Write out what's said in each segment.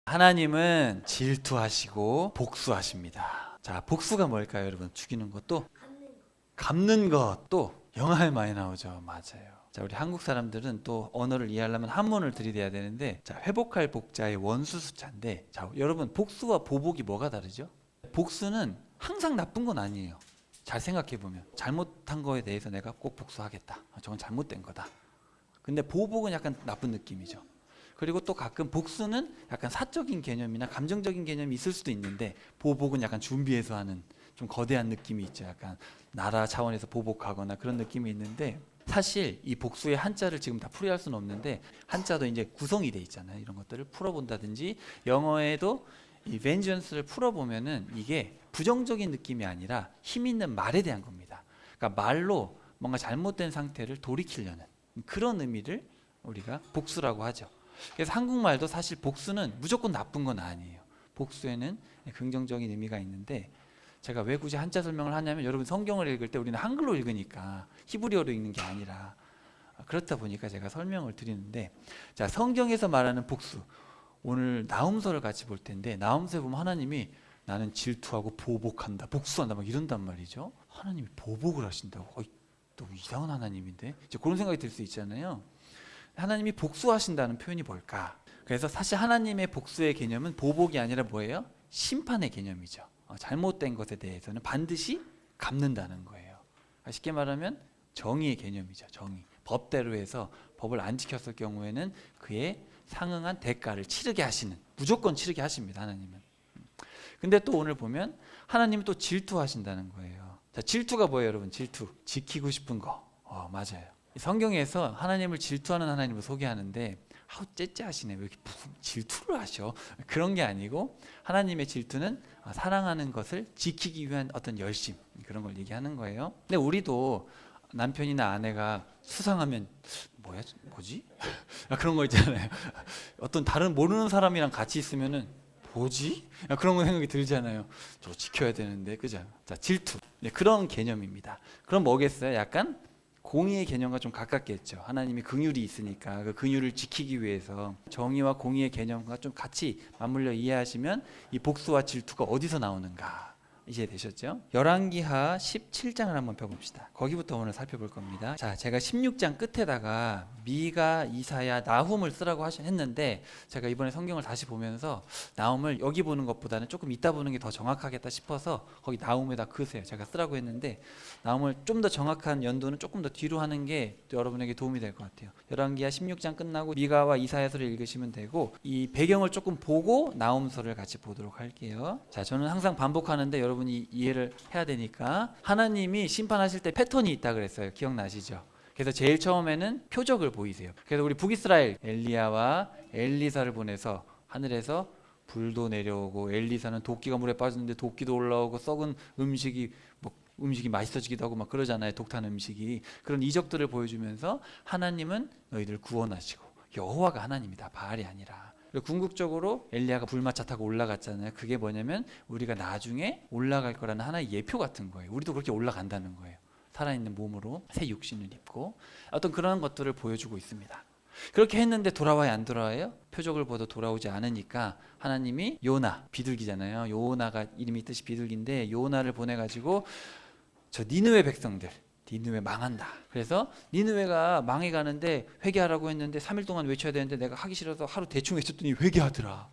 하나님은 질투하시고 복수하십니다. 자, 복수가 뭘까요, 여러분? 죽이는 것도 갚는 것도 영화에 많이 나오죠. 맞아요. 자, 우리 한국 사람들은 또 언어를 이해하려면 한문을 들이대야 되는데, 자, 회복할 복자의 원수 숫자인데, 자, 여러분 복수와 보복이 뭐가 다르죠? 복수는 항상 나쁜 건 아니에요. 잘 생각해 보면 잘못한 거에 대해서 내가 꼭 복수하겠다. 저건 잘못된 거다. 근데 보복은 약간 나쁜 느낌이죠. 그리고 또 가끔 복수는 약간 사적인 개념이나 감정적인 개념이 있을 수도 있는데, 보복은 약간 준비해서 하는 좀 거대한 느낌이 있죠. 약간 나라 차원에서 보복하거나 그런 느낌이 있는데, 사실 이 복수의 한자를 지금 다 풀이할 수는 없는데, 한자도 이제 구성이 돼 있잖아요. 이런 것들을 풀어본다든지, 영어에도 이 vengeance를 풀어보면은 이게 부정적인 느낌이 아니라 힘 있는 말에 대한 겁니다. 그러니까 말로 뭔가 잘못된 상태를 돌이키려는 그런 의미를 우리가 복수라고 하죠. 그래서 한국말도 사실 복수는 무조건 나쁜 건 아니에요. 복수에는 긍정적인 의미가 있는데, 제가 왜 굳이 한자 설명을 하냐면, 여러분 성경을 읽을 때 우리는 한글로 읽으니까 히브리어로 읽는 게 아니라, 그렇다 보니까 제가 설명을 드리는데, 자, 성경에서 말하는 복수, 오늘 나훔서를 같이 볼 텐데, 나훔서에 보면 하나님이 나는 질투하고 보복한다, 복수한다 막 이런단 말이죠. 하나님이 보복을 하신다고? 또 이상한 하나님인데? 이제 그런 생각이 들 수 있잖아요. 하나님이 복수하신다는 표현이 뭘까? 그래서 사실 하나님의 복수의 개념은 보복이 아니라 뭐예요? 심판의 개념이죠. 잘못된 것에 대해서는 반드시 갚는다는 거예요. 쉽게 말하면 정의의 개념이죠. 정의. 법대로 해서 법을 안 지켰을 경우에는 그에 상응한 대가를 치르게 하시는, 무조건 치르게 하십니다. 하나님은. 근데 또 오늘 보면 하나님은 또 질투하신다는 거예요. 자, 질투가 뭐예요, 여러분? 질투. 지키고 싶은 거. 맞아요. 성경에서 하나님을 질투하는 하나님을 소개하는데, 아우 째째하시네, 왜 이렇게 무슨 질투를 하셔? 그런 게 아니고, 하나님의 질투는 사랑하는 것을 지키기 위한 어떤 열심, 그런 걸 얘기하는 거예요. 근데 우리도 남편이나 아내가 수상하면 뭐지? 그런 거 있잖아요. 어떤 다른 모르는 사람이랑 같이 있으면은 뭐지? 그런 거 생각이 들잖아요. 저 지켜야 되는데, 그죠? 자, 질투. 네, 그런 개념입니다. 그럼 뭐겠어요? 약간 공의의 개념과 좀 가깝겠죠. 하나님이 긍휼이 있으니까 그 긍휼을 지키기 위해서 정의와 공의의 개념과 좀 같이 맞물려 이해하시면, 이 복수와 질투가 어디서 나오는가 이해되셨죠? 열왕기하 17장을 한번 펴봅시다. 거기부터 오늘 살펴볼 겁니다. 자, 제가 16장 끝에다가 미가, 이사야, 나훔을 쓰라고 했는데, 제가 이번에 성경을 다시 보면서 나훔을 여기 보는 것보다는 조금 이따 보는 게 더 정확하겠다 싶어서 거기 나훔에다 그으세요. 제가 쓰라고 했는데, 나훔을 좀 더 정확한 연도는 조금 더 뒤로 하는 게 여러분에게 도움이 될 것 같아요. 열왕기하 16장 끝나고 미가와 이사야서를 읽으시면 되고, 이 배경을 조금 보고 나훔서를 같이 보도록 할게요. 자, 저는 항상 반복하는데 여러분이 이해를 해야 되니까, 하나님이 심판하실 때 패턴이 있다 그랬어요. 기억나시죠? 그래서 제일 처음에는 표적을 보이세요. 그래서 우리 북이스라엘 엘리야와 엘리사를 보내서 하늘에서 불도 내려오고, 엘리사는 도끼가 물에 빠졌는데 도끼도 올라오고, 썩은 음식이 맛있어지기도 하고 막 그러잖아요. 독탄 음식이. 그런 이적들을 보여주면서 하나님은 너희들 구원하시고, 여호와가 하나님이다, 바알이 아니라. 그리고 궁극적으로 엘리야가 불마차 타고 올라갔잖아요. 그게 뭐냐면 우리가 나중에 올라갈 거라는 하나의 예표 같은 거예요. 우리도 그렇게 올라간다는 거예요. 살아있는 몸으로 새 육신을 입고, 어떤 그런 것들을 보여주고 있습니다. 그렇게 했는데 돌아와야 안 돌아와요? 표적을 보도 돌아오지 않으니까 하나님이 요나, 비둘기잖아요. 요나가 이름이 뜻이 비둘기인데, 요나를 보내가지고 저 니느웨 백성들, 니느웨 망한다. 그래서 니느웨가 망해가는데 회개하라고 했는데 3일 동안 외쳐야 되는데 내가 하기 싫어서 하루 대충 외쳤더니 회개하더라.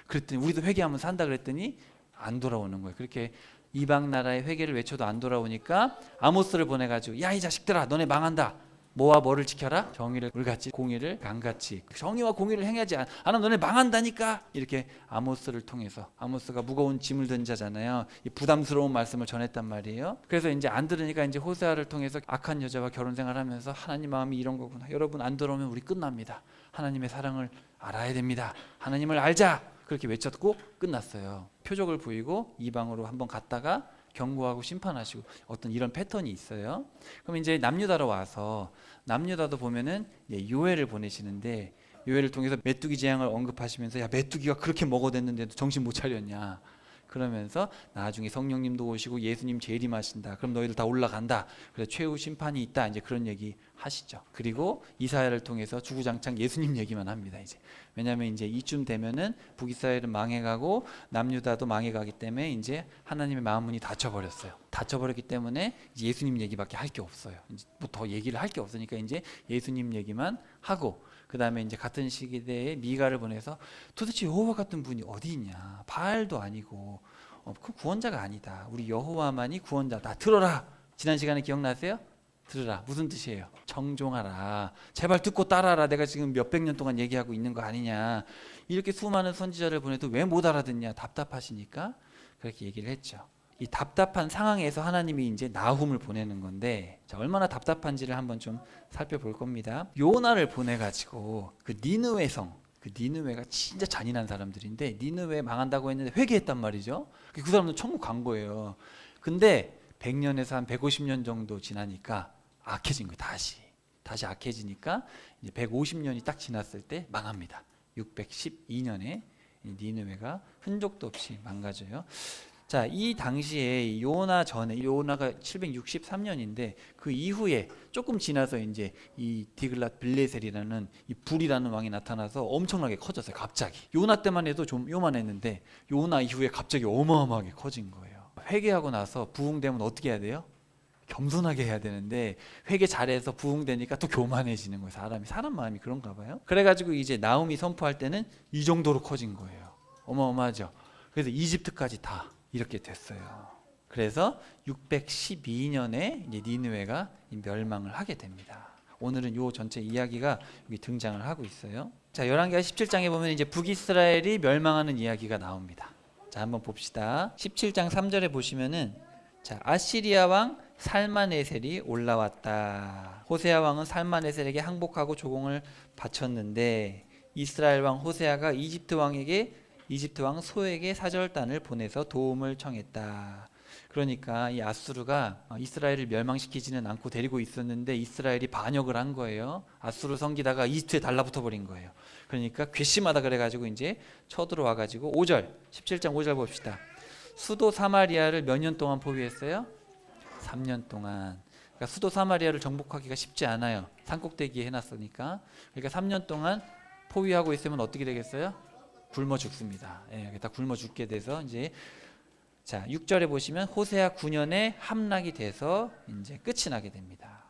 그랬더니 우리도 회개하면 산다 그랬더니 안 돌아오는 거예요. 그렇게 이방 나라의 회개를 외쳐도 안 돌아오니까 아모스를 보내가지고, 야 이 자식들아, 너네 망한다. 뭐와 뭐를 지켜라? 정의를 을같이, 공의를 강같이. 정의와 공의를 행하지 않으면 너네 망한다니까. 이렇게 아모스를 통해서, 아모스가 무거운 짐을 든 자잖아요. 이 부담스러운 말씀을 전했단 말이에요. 그래서 이제 안 들으니까 이제 호세아를 통해서 악한 여자와 결혼 생활하면서, 하나님 마음이 이런 거구나. 여러분 안 들어오면 우리 끝납니다. 하나님의 사랑을 알아야 됩니다. 하나님을 알자. 그렇게 외쳤고 끝났어요. 표적을 보이고 이방으로 한번 갔다가 경고하고 심판하시고, 어떤 이런 패턴이 있어요. 그럼 이제 남유다로 와서, 남유다도 보면은 요엘을 보내시는데, 요엘을 통해서 메뚜기 재앙을 언급하시면서, 야 메뚜기가 그렇게 먹어댔는데도 정신 못 차렸냐. 그러면서 나중에 성령님도 오시고 예수님 재림하신다. 그럼 너희들 다 올라간다. 그래서 최후 심판이 있다. 이제 그런 얘기 하시죠. 그리고 이사야를 통해서 주구장창 예수님 얘기만 합니다. 이제 왜냐하면 이제 이쯤 되면은 북이스라엘은 망해가고 남유다도 망해가기 때문에 이제 하나님의 마음문이 닫혀버렸어요. 닫혀버렸기 때문에 이제 예수님 얘기밖에 할 게 없어요. 이제 뭐 더 얘기를 할 게 없으니까 이제 예수님 얘기만 하고, 그 다음에 이제 같은 시기대에 미가를 보내서 도대체 여호와 같은 분이 어디 있냐, 바알도 아니고 그 구원자가 아니다, 우리 여호와만이 구원자다, 들어라. 지난 시간에 기억나세요? 들으라 무슨 뜻이에요? 정종하라, 제발 듣고 따라라, 내가 지금 몇백 년 동안 얘기하고 있는 거 아니냐. 이렇게 수많은 선지자를 보내도 왜 못 알아듣냐, 답답하시니까 그렇게 얘기를 했죠. 이 답답한 상황에서 하나님이 이제 나훔을 보내는 건데, 자, 얼마나 답답한지를 한번 좀 살펴볼 겁니다. 요나를 보내가지고 그 니느웨 성, 그 니느웨가 진짜 잔인한 사람들인데 니느웨 망한다고 했는데 회개했단 말이죠. 그 사람은 천국 간 거예요. 근데 100년에서 한 150년 정도 지나니까 악해진 거예요. 다시 악해지니까 이제 150년이 딱 지났을 때 망합니다. 612년에 니느웨가 흔적도 없이 망가져요. 자, 이 당시에 요나 전에, 요나가 763년인데 그 이후에 조금 지나서 이제 이 디글랏 빌레셀이라는 이 불이라는 왕이 나타나서 엄청나게 커졌어요. 갑자기 요나 때만 해도 좀 요만했는데 요나 이후에 갑자기 어마어마하게 커진 거예요. 회개하고 나서 부흥되면 어떻게 해야 돼요? 겸손하게 해야 되는데 회개 잘해서 부흥되니까 또 교만해지는 거예요. 사람 마음이 그런가 봐요. 그래가지고 이제 나훔이 선포할 때는 이 정도로 커진 거예요. 어마어마하죠. 그래서 이집트까지 다 이렇게 됐어요. 그래서 612년에 이제 니느웨가 멸망을 하게 됩니다. 오늘은 요 전체 이야기가 여기 등장을 하고 있어요. 자, 열왕기하 17장에 보면 이제 북이스라엘이 멸망하는 이야기가 나옵니다. 자, 한번 봅시다. 17장 3절에 보시면은, 자, 아시리아 왕 살마네셀이 올라왔다. 호세아 왕은 살마네셀에게 항복하고 조공을 바쳤는데 이스라엘 왕 호세아가 이집트 왕 소에게 사절단을 보내서 도움을 청했다. 그러니까 이 아수르가 이스라엘을 멸망시키지는 않고 데리고 있었는데 이스라엘이 반역을 한 거예요. 아수르 섬기다가 이집트에 달라붙어 버린 거예요. 그러니까 괘씸하다 그래가지고 이제 쳐들어와 가지고 5절, 17장 5절 봅시다. 수도 사마리아를 몇 년 동안 포위했어요? 3년 동안. 그러니까 수도 사마리아를 정복하기가 쉽지 않아요. 산꼭대기에 해놨으니까. 그러니까 3년 동안 포위하고 있으면 어떻게 되겠어요? 굶어 죽습니다. 예, 다 굶어 죽게 돼서 이제, 자, 6절에 보시면 호세아 9년에 함락이 돼서 이제 끝이 나게 됩니다.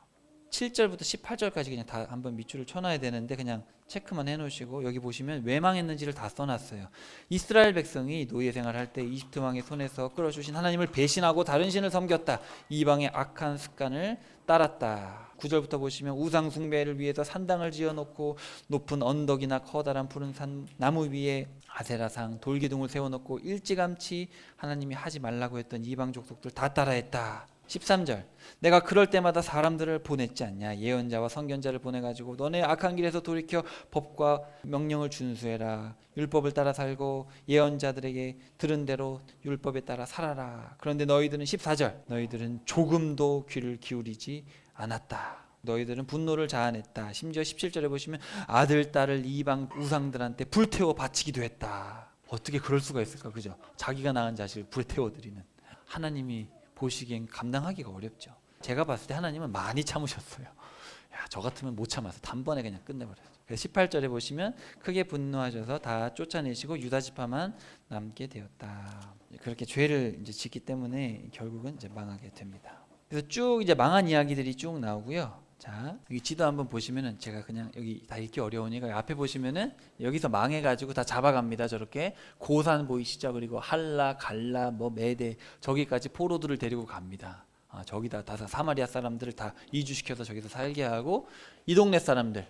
7절부터 18절까지 그냥 다 한번 밑줄을 쳐놔야 되는데 그냥 체크만 해놓으시고, 여기 보시면 왜 망했는지를 다 써놨어요. 이스라엘 백성이 노예 생활할 때 이집트 왕의 손에서 끌어주신 하나님을 배신하고 다른 신을 섬겼다. 이방의 악한 습관을 따랐다. 9절부터 보시면 우상 숭배를 위해서 산당을 지어놓고 높은 언덕이나 커다란 푸른 산 나무 위에 아세라상 돌기둥을 세워놓고 일찌감치 하나님이 하지 말라고 했던 이방 족속들 다 따라했다. 13절, 내가 그럴 때마다 사람들을 보냈지 않냐. 예언자와 선견자를 보내가지고 너네 악한 길에서 돌이켜 법과 명령을 준수해라. 율법을 따라 살고 예언자들에게 들은 대로 율법에 따라 살아라. 그런데 너희들은 14절, 너희들은 조금도 귀를 기울이지 않았다. 너희들은 분노를 자아냈다. 심지어 17절에 보시면 아들, 딸을 이방 우상들한테 불태워 바치기도 했다. 어떻게 그럴 수가 있을까, 그죠? 자기가 낳은 자식을 불태워드리는. 하나님이 보시기엔 감당하기가 어렵죠. 제가 봤을 때 하나님은 많이 참으셨어요. 야, 저 같으면 못 참아서 단번에 그냥 끝내버렸어요. 그래서 18절에 보시면 크게 분노하셔서 다 쫓아내시고 유다 지파만 남게 되었다. 그렇게 죄를 이제 짓기 때문에 결국은 이제 망하게 됩니다. 그래서 쭉 이제 망한 이야기들이 쭉 나오고요. 자, 여기 지도 한번 보시면은, 제가 그냥 여기 다 읽기 어려우니까 앞에 보시면은 여기서 망해가지고 다 잡아갑니다. 저렇게 고산 보이시죠? 그리고 할라, 갈라, 뭐 메대, 저기까지 포로들을 데리고 갑니다. 저기다 다 사마리아 사람들을 다 이주시켜서 저기서 살게 하고 이 동네 사람들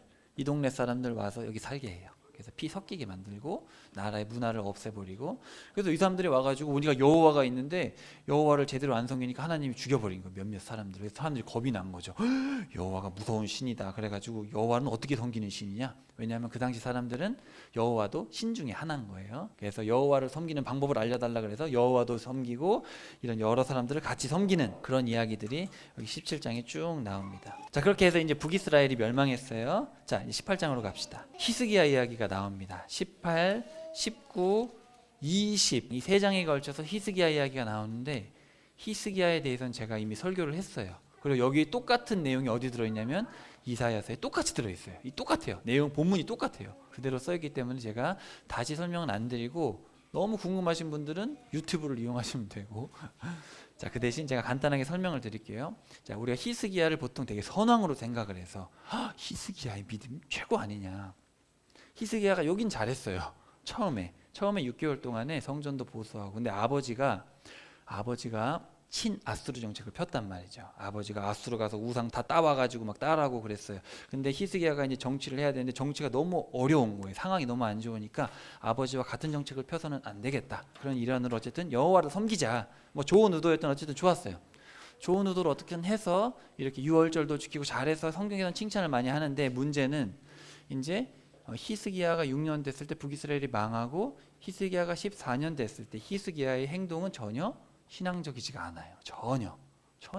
와서 여기 살게 해요. 그래서 피 섞이게 만들고 나라의 문화를 없애버리고, 그래서 이 사람들이 와가지고 우리가 여호와가 있는데 여호와를 제대로 안 섬기니까 하나님이 죽여버린 거예요. 몇몇 사람들. 그래서 사람들이 겁이 난 거죠. 여호와가 무서운 신이다. 그래가지고 여호와는 어떻게 섬기는 신이냐? 왜냐하면 그 당시 사람들은 여호와도 신 중에 하나인 거예요. 그래서 여호와를 섬기는 방법을 알려달라 그래서 여호와도 섬기고 이런 여러 사람들을 같이 섬기는 그런 이야기들이 여기 17장에 쭉 나옵니다. 자, 그렇게 해서 이제 북이스라엘이 멸망했어요. 자, 이제 18장으로 갑시다. 히스기야 이야기가 나옵니다. 18, 19, 20, 이 세 장에 걸쳐서 히스기야 이야기가 나오는데 히스기야에 대해서는 제가 이미 설교를 했어요. 그리고 여기 똑같은 내용이 어디 들어있냐면 이사야서에 똑같이 들어있어요. 이 똑같아요. 내용 본문이 똑같아요. 그대로 써있기 때문에 제가 다시 설명은 안 드리고 너무 궁금하신 분들은 유튜브를 이용하시면 되고 자, 그 대신 제가 간단하게 설명을 드릴게요. 자, 우리가 히스기야를 보통 되게 선왕으로 생각을 해서 히스기야의 믿음 최고 아니냐. 히스기야가 여긴 잘했어요. 처음에 6개월 동안에 성전도 보수하고 근데 아버지가 친아수르 정책을 폈단 말이죠. 아버지가 아수르 가서 우상 다 따와가지고 막 따라하고 그랬어요. 근데 히스기야가 이제 정치를 해야 되는데 정치가 너무 어려운 거예요. 상황이 너무 안 좋으니까 아버지와 같은 정책을 펴서는 안 되겠다. 그런 일환으로 어쨌든 여호와를 섬기자. 뭐 좋은 의도였던 어쨌든 좋았어요. 좋은 의도로 어떻게든 해서 이렇게 유월절도 지키고 잘해서 성경에서는 칭찬을 많이 하는데 문제는 이제 히스기야가 6년 됐을 때 북이스라엘이 망하고 히스기야가 14년 됐을 때 히스기야의 행동은 전혀 신앙적이지가 않아요. 전혀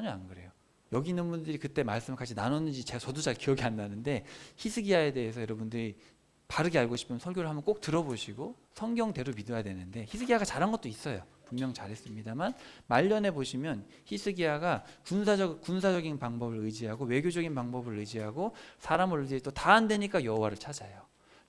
안 그래요. 여기 있는 분들이 그때 말씀을 같이 나눴는지 저도 잘 기억이 안 나는데 히스기야에 대해서 여러분들이 바르게 알고 싶으면 설교를 한번 꼭 들어보시고 성경대로 믿어야 되는데 히스기야가 잘한 것도 있어요. 분명 잘했습니다만 말년에 보시면 히스기야가 군사적인 방법을 의지하고 외교적인 방법을 의지하고 사람을 의지해 또 다 안 되니까 여호와를 찾아요.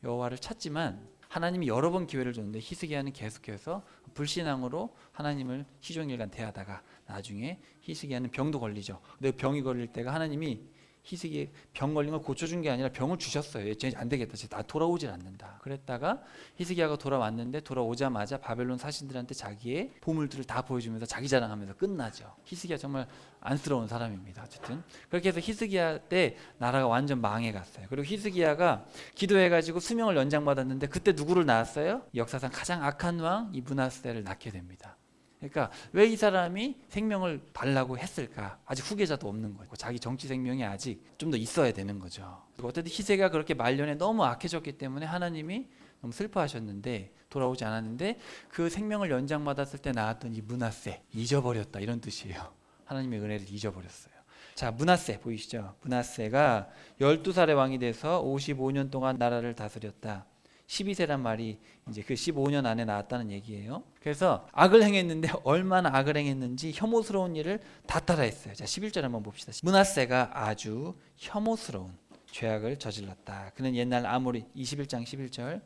여호와를 찾지만 하나님이 여러 번 기회를 줬는데 히스기야는 계속해서 불신앙으로 하나님을 시종일관 대하다가 나중에 히스기야는 병도 걸리죠. 근데 병이 걸릴 때가 하나님이 히스기야 병 걸린 걸 고쳐준 게 아니라 병을 주셨어요. 이제 안 되겠다. 이제 나 돌아오질 않는다. 그랬다가 히스기야가 돌아왔는데 돌아오자마자 바벨론 사신들한테 자기의 보물들을 다 보여주면서 자기 자랑하면서 끝나죠. 히스기야 정말 안쓰러운 사람입니다. 어쨌든 그렇게 해서 히스기야 때 나라가 완전 망해갔어요. 그리고 히스기야가 기도해가지고 수명을 연장받았는데 그때 누구를 낳았어요? 역사상 가장 악한 왕 이 므낫세를 낳게 됩니다. 그러니까 왜 이 사람이 생명을 달라고 했을까? 아직 후계자도 없는 거고 자기 정치 생명이 아직 좀 더 있어야 되는 거죠. 어쨌든 히스기야가 그렇게 말년에 너무 악해졌기 때문에 하나님이 너무 슬퍼하셨는데 돌아오지 않았는데 그 생명을 연장받았을 때 나왔던 이 므낫세 잊어버렸다 이런 뜻이에요. 하나님의 은혜를 잊어버렸어요. 자, 므낫세 보이시죠? 므낫세가 12살의 왕이 돼서 55년 동안 나라를 다스렸다. 12세란 말이 이제 그 15년 안에 나왔다는 얘기예요. 그래서 악을 행했는데 얼마나 악을 행했는지 혐오스러운 일을 다 따라했어요. 자, 11절 한번 봅시다. 므낫세가 아주 혐오스러운 죄악을 저질렀다. 그는 옛날 아모리 21장 11절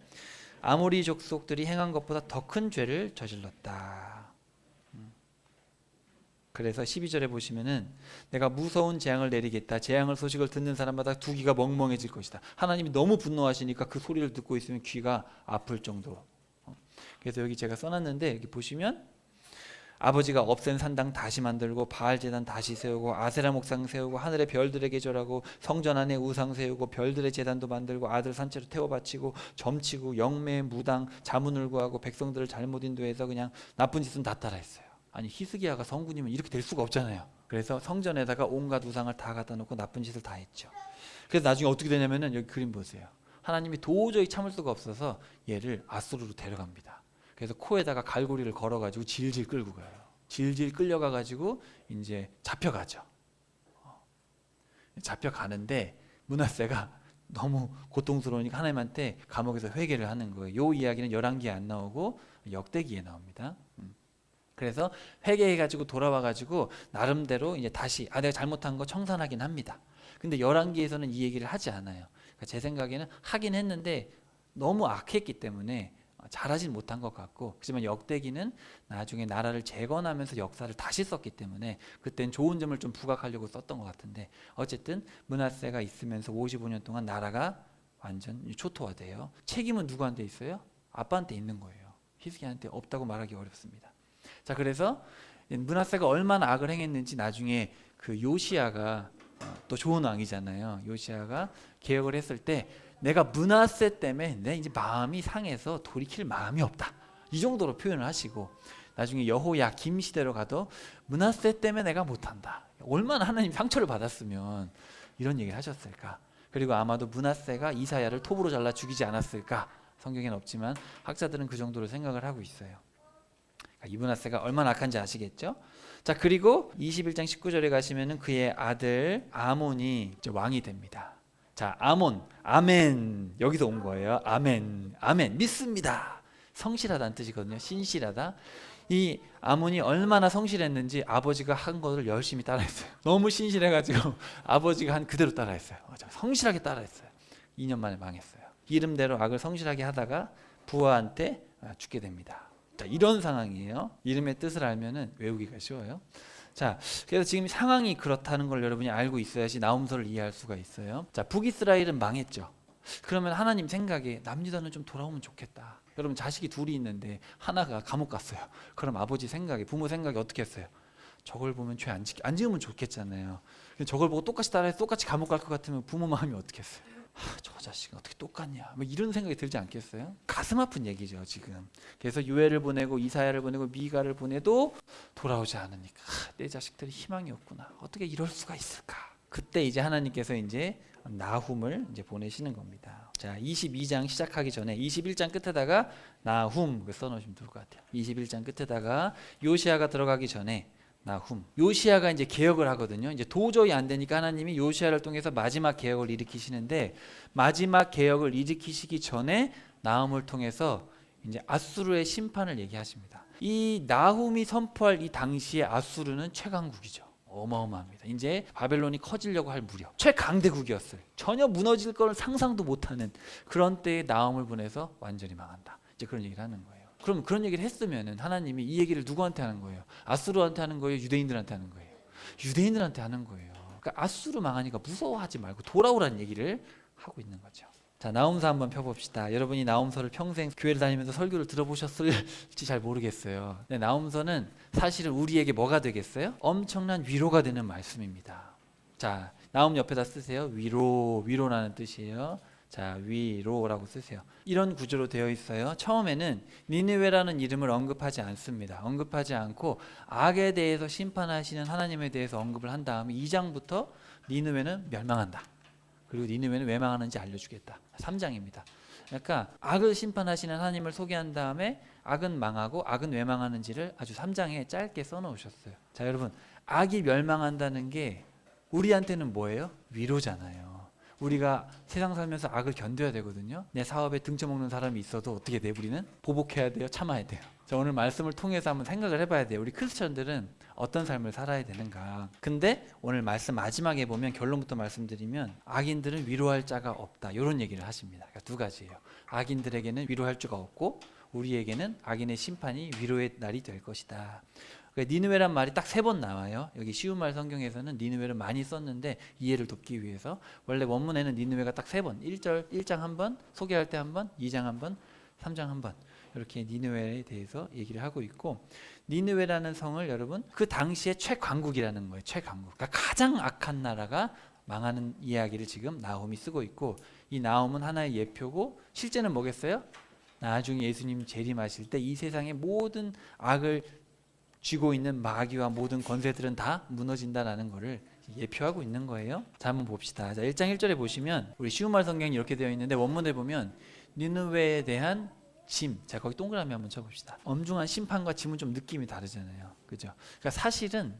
아모리 족속들이 행한 것보다 더 큰 죄를 저질렀다. 그래서 12절에 보시면은 내가 무서운 재앙을 내리겠다. 재앙을 소식을 듣는 사람마다 두 귀가 멍멍해질 것이다. 하나님이 너무 분노하시니까 그 소리를 듣고 있으면 귀가 아플 정도로. 그래서 여기 제가 써놨는데 여기 보시면 아버지가 없앤 산당 다시 만들고 바알 제단 다시 세우고 아세라 목상 세우고 하늘의 별들에게 절하고 성전 안에 우상 세우고 별들의 제단도 만들고 아들 산채로 태워 바치고 점치고 영매 무당 자문을 구하고 백성들을 잘못 인도해서 그냥 나쁜 짓은 다 따라했어요. 아니 히스기야가 성군이면 이렇게 될 수가 없잖아요. 그래서 성전에다가 온갖 우상을 다 갖다 놓고 나쁜 짓을 다 했죠. 그래서 나중에 어떻게 되냐면은 여기 그림 보세요. 하나님이 도저히 참을 수가 없어서 얘를 아수르로 데려갑니다. 그래서 코에다가 갈고리를 걸어가지고 질질 끌고 가요. 질질 끌려가가지고 이제 잡혀가죠. 잡혀가는데 므낫세가 너무 고통스러우니까 하나님한테 감옥에서 회개를 하는 거예요. 이 이야기는 열왕기에 안 나오고 역대기에 나옵니다. 그래서 회개해가지고 돌아와가지고 나름대로 이제 다시 내가 잘못한 거 청산하긴 합니다. 근데 열왕기에서는 이 얘기를 하지 않아요. 그러니까 제 생각에는 하긴 했는데 너무 악했기 때문에 잘하진 못한 것 같고 하지만 역대기는 나중에 나라를 재건하면서 역사를 다시 썼기 때문에 그땐 좋은 점을 좀 부각하려고 썼던 것 같은데 어쨌든 므낫세가 있으면서 55년 동안 나라가 완전 초토화돼요. 책임은 누구한테 있어요? 아빠한테 있는 거예요. 히스기야한테 없다고 말하기 어렵습니다. 자, 그래서 므낫세가 얼마나 악을 행했는지 나중에 그 요시야가 또 좋은 왕이잖아요. 요시야가 개혁을 했을 때 내가 므낫세 때문에 내 이제 마음이 상해서 돌이킬 마음이 없다. 이 정도로 표현을 하시고 나중에 여호야김 시대로 가도 므낫세 때문에 내가 못한다. 얼마나 하나님 상처를 받았으면 이런 얘기를 하셨을까. 그리고 아마도 므낫세가 이사야를 톱으로 잘라 죽이지 않았을까. 성경에는 없지만 학자들은 그 정도로 생각을 하고 있어요. 이 므낫세가 얼마나 악한지 아시겠죠? 자, 그리고 21장 19절에 가시면은 그의 아들 아몬이 이제 왕이 됩니다. 자, 아몬, 아멘. 여기서 온 거예요. 아멘, 아멘. 믿습니다. 성실하다는 뜻이거든요. 신실하다. 이 아몬이 얼마나 성실했는지 아버지가 한 것을 열심히 따라했어요. 너무 신실해가지고 아버지가 한 그대로 따라했어요. 성실하게 따라했어요. 2년 만에 망했어요. 이름대로 악을 성실하게 하다가 부하한테 죽게 됩니다. 자, 이런 상황이에요. 이름의 뜻을 알면은 외우기가 쉬워요. 자, 그래서 지금 상황이 그렇다는 걸 여러분이 알고 있어야지 나홈서를 이해할 수가 있어요. 자, 북이스라엘은 망했죠. 그러면 하나님 생각에 남유다는 좀 돌아오면 좋겠다. 여러분 자식이 둘이 있는데 하나가 감옥 갔어요. 그럼 아버지 생각에, 부모 생각에 어떻게 했어요? 저걸 보면 죄 안 지으면 좋겠잖아요. 저걸 보고 똑같이 따라해서 똑같이 감옥 갈 것 같으면 부모 마음이 어떻게 했어요? 저 자식은 어떻게 똑같냐, 뭐 이런 생각이 들지 않겠어요? 가슴 아픈 얘기죠 지금. 그래서 유엘을 보내고 이사야를 보내고 미가를 보내도 돌아오지 않으니까 내 자식들이 희망이 없구나, 어떻게 이럴 수가 있을까. 그때 이제 하나님께서 이제 나훔을 이제 보내시는 겁니다. 자, 22장 시작하기 전에 21장 끝에다가 나훔 써놓으시면 좋을 것 같아요. 21장 끝에다가 요시아가 들어가기 전에 나훔. 요시아가 이제 개혁을 하거든요. 이제 도저히 안 되니까 하나님이 요시아를 통해서 마지막 개혁을 일으키시는데, 마지막 개혁을 일으키시기 전에 나훔을 통해서 이제 아수르의 심판을 얘기하십니다. 이 나훔이 선포할 이 당시의 아수르는 최강국이죠. 어마어마합니다. 이제 바벨론이 커지려고 할 무렵 최강대국이었어요. 전혀 무너질 걸 상상도 못하는 그런 때에 나훔을 보내서 완전히 망한다. 이제 그런 얘기를 하는 거예요. 그럼 그런 얘기를 했으면은 하나님이 이 얘기를 누구한테 하는 거예요? 아수르한테 하는 거예요? 유대인들한테 하는 거예요? 유대인들한테 하는 거예요. 그러니까 아수르 망하니까 무서워하지 말고 돌아오라는 얘기를 하고 있는 거죠. 자, 나훔서 한번 펴봅시다. 여러분이 나훔서를 평생 교회를 다니면서 설교를 들어보셨을지 잘 모르겠어요. 근데 나훔서는 사실은 우리에게 뭐가 되겠어요? 엄청난 위로가 되는 말씀입니다. 자, 나훔 옆에다 쓰세요. 위로라는 뜻이에요. 자, 위로라고 쓰세요. 이런 구조로 되어 있어요. 처음에는 니느웨라는 이름을 언급하지 않습니다. 언급하지 않고 악에 대해서 심판하시는 하나님에 대해서 언급을 한 다음에 2장부터 니느웨는 멸망한다. 그리고 니느웨는 왜 망하는지 알려주겠다. 3장입니다. 그러니까 악을 심판하시는 하나님을 소개한 다음에 악은 망하고 악은 왜 망하는지를 아주 3장에 짧게 써놓으셨어요. 자, 여러분, 악이 멸망한다는 게 우리한테는 뭐예요? 위로잖아요. 우리가 세상 살면서 악을 견뎌야 되거든요. 내 사업에 등쳐먹는 사람이 있어도 어떻게 돼? 우리는 보복해야 돼요? 참아야 돼요? 자, 오늘 말씀을 통해서 한번 생각을 해봐야 돼요. 우리 크리스천들은 어떤 삶을 살아야 되는가. 근데 오늘 말씀 마지막에 보면, 결론부터 말씀드리면 악인들은 위로할 자가 없다, 이런 얘기를 하십니다. 그러니까 두 가지예요. 악인들에게는 위로할 자가 없고 우리에게는 악인의 심판이 위로의 날이 될 것이다. 그러니까 니느웨란 말이 딱 3번 나와요. 여기 쉬운 말 성경에서는 니느웨를 많이 썼는데 이해를 돕기 위해서 원래 원문에는 니느웨가 딱 3번, 1장 한 번, 소개할 때 한 번, 2장 한 번, 3장 한 번, 이렇게 니느웨에 대해서 얘기를 하고 있고, 니느웨라는 성을 여러분 그 당시에 최강국이라는 거예요. 최강국. 그러니까 가장 악한 나라가 망하는 이야기를 지금 나훔이 쓰고 있고, 이 나훔은 하나의 예표고 실제는 뭐겠어요? 나중에 예수님 재림하실 때 이 세상의 모든 악을 쥐고 있는 마귀와 모든 권세들은 다 무너진다라는 것을 예표하고 있는 거예요. 자, 한번 봅시다. 자, 1장 1절에 보시면 우리 쉬운 말 성경이 이렇게 되어 있는데, 원문에 보면 니느웨에 대한 짐. 자, 거기 동그라미 한번 쳐봅시다. 엄중한 심판과 짐은 좀 느낌이 다르잖아요. 그죠? 그러니까 사실은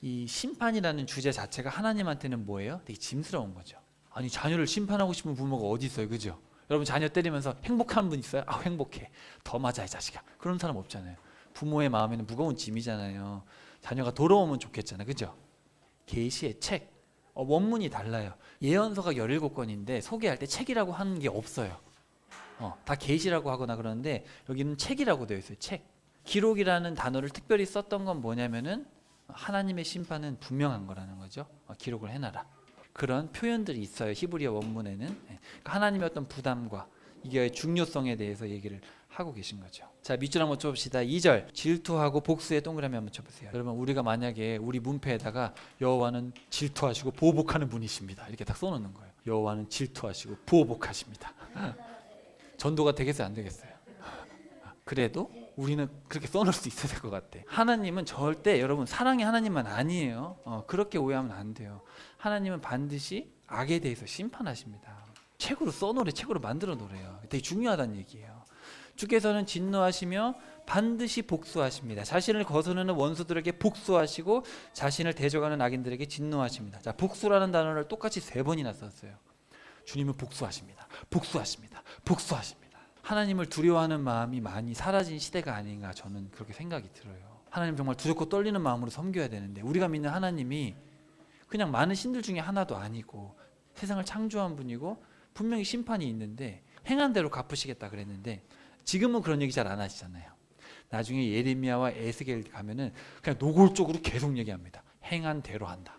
이 심판이라는 주제 자체가 하나님한테는 뭐예요? 되게 짐스러운 거죠. 아니, 자녀를 심판하고 싶은 부모가 어디 있어요? 그죠? 여러분 자녀 때리면서 행복한 분 있어요? 아, 행복해. 더 맞아 이 자식아. 그런 사람 없잖아요. 부모의 마음에는 무거운 짐이잖아요. 자녀가 돌아오면 좋겠잖아요. 그죠? 계시의 책. 원문이 달라요. 예언서가 17권인데 소개할 때 책이라고 하는 게 없어요. 다 계시라고 하거나 그러는데 여기는 책이라고 되어 있어요. 책. 기록이라는 단어를 특별히 썼던 건 뭐냐면은 하나님의 심판은 분명한 거라는 거죠. 기록을 해놔라. 그런 표현들이 있어요. 히브리어 원문에는. 그러니까 하나님의 어떤 부담과 이게 중요성에 대해서 얘기를 하고 계신 거죠. 자, 밑줄 한번 쳐봅시다. 2절 질투하고 복수의 동그라미 한번 쳐보세요. 여러분, 우리가 만약에 우리 문패에다가 여호와는 질투하시고 보복하는 분이십니다, 이렇게 딱 써놓는 거예요. 여호와는 질투하시고 보복하십니다. 전도가 되겠어요, 안 되겠어요? 그래도 우리는 그렇게 써놓을 수 있어야 될 것 같아. 하나님은 절대, 여러분, 사랑의 하나님만 아니에요. 그렇게 오해하면 안 돼요. 하나님은 반드시 악에 대해서 심판하십니다. 책으로 써놓으래, 책으로 만들어 놓으래요. 되게 중요하다는 얘기예요. 주께서는 진노하시며 반드시 복수하십니다. 자신을 거스르는 원수들에게 복수하시고 자신을 대적하는 악인들에게 진노하십니다. 자, 복수라는 단어를 똑같이 3번이나 썼어요. 주님은 복수하십니다. 복수하십니다. 복수하십니다. 하나님을 두려워하는 마음이 많이 사라진 시대가 아닌가 저는 그렇게 생각이 들어요. 하나님 정말 두렵고 떨리는 마음으로 섬겨야 되는데 우리가 믿는 하나님이 그냥 많은 신들 중에 하나도 아니고 세상을 창조한 분이고 분명히 심판이 있는데 행한 대로 갚으시겠다 그랬는데 지금은 그런 얘기 잘 안 하시잖아요. 나중에 예레미야와 에스겔 가면은 그냥 노골적으로 계속 얘기합니다. 행한 대로 한다.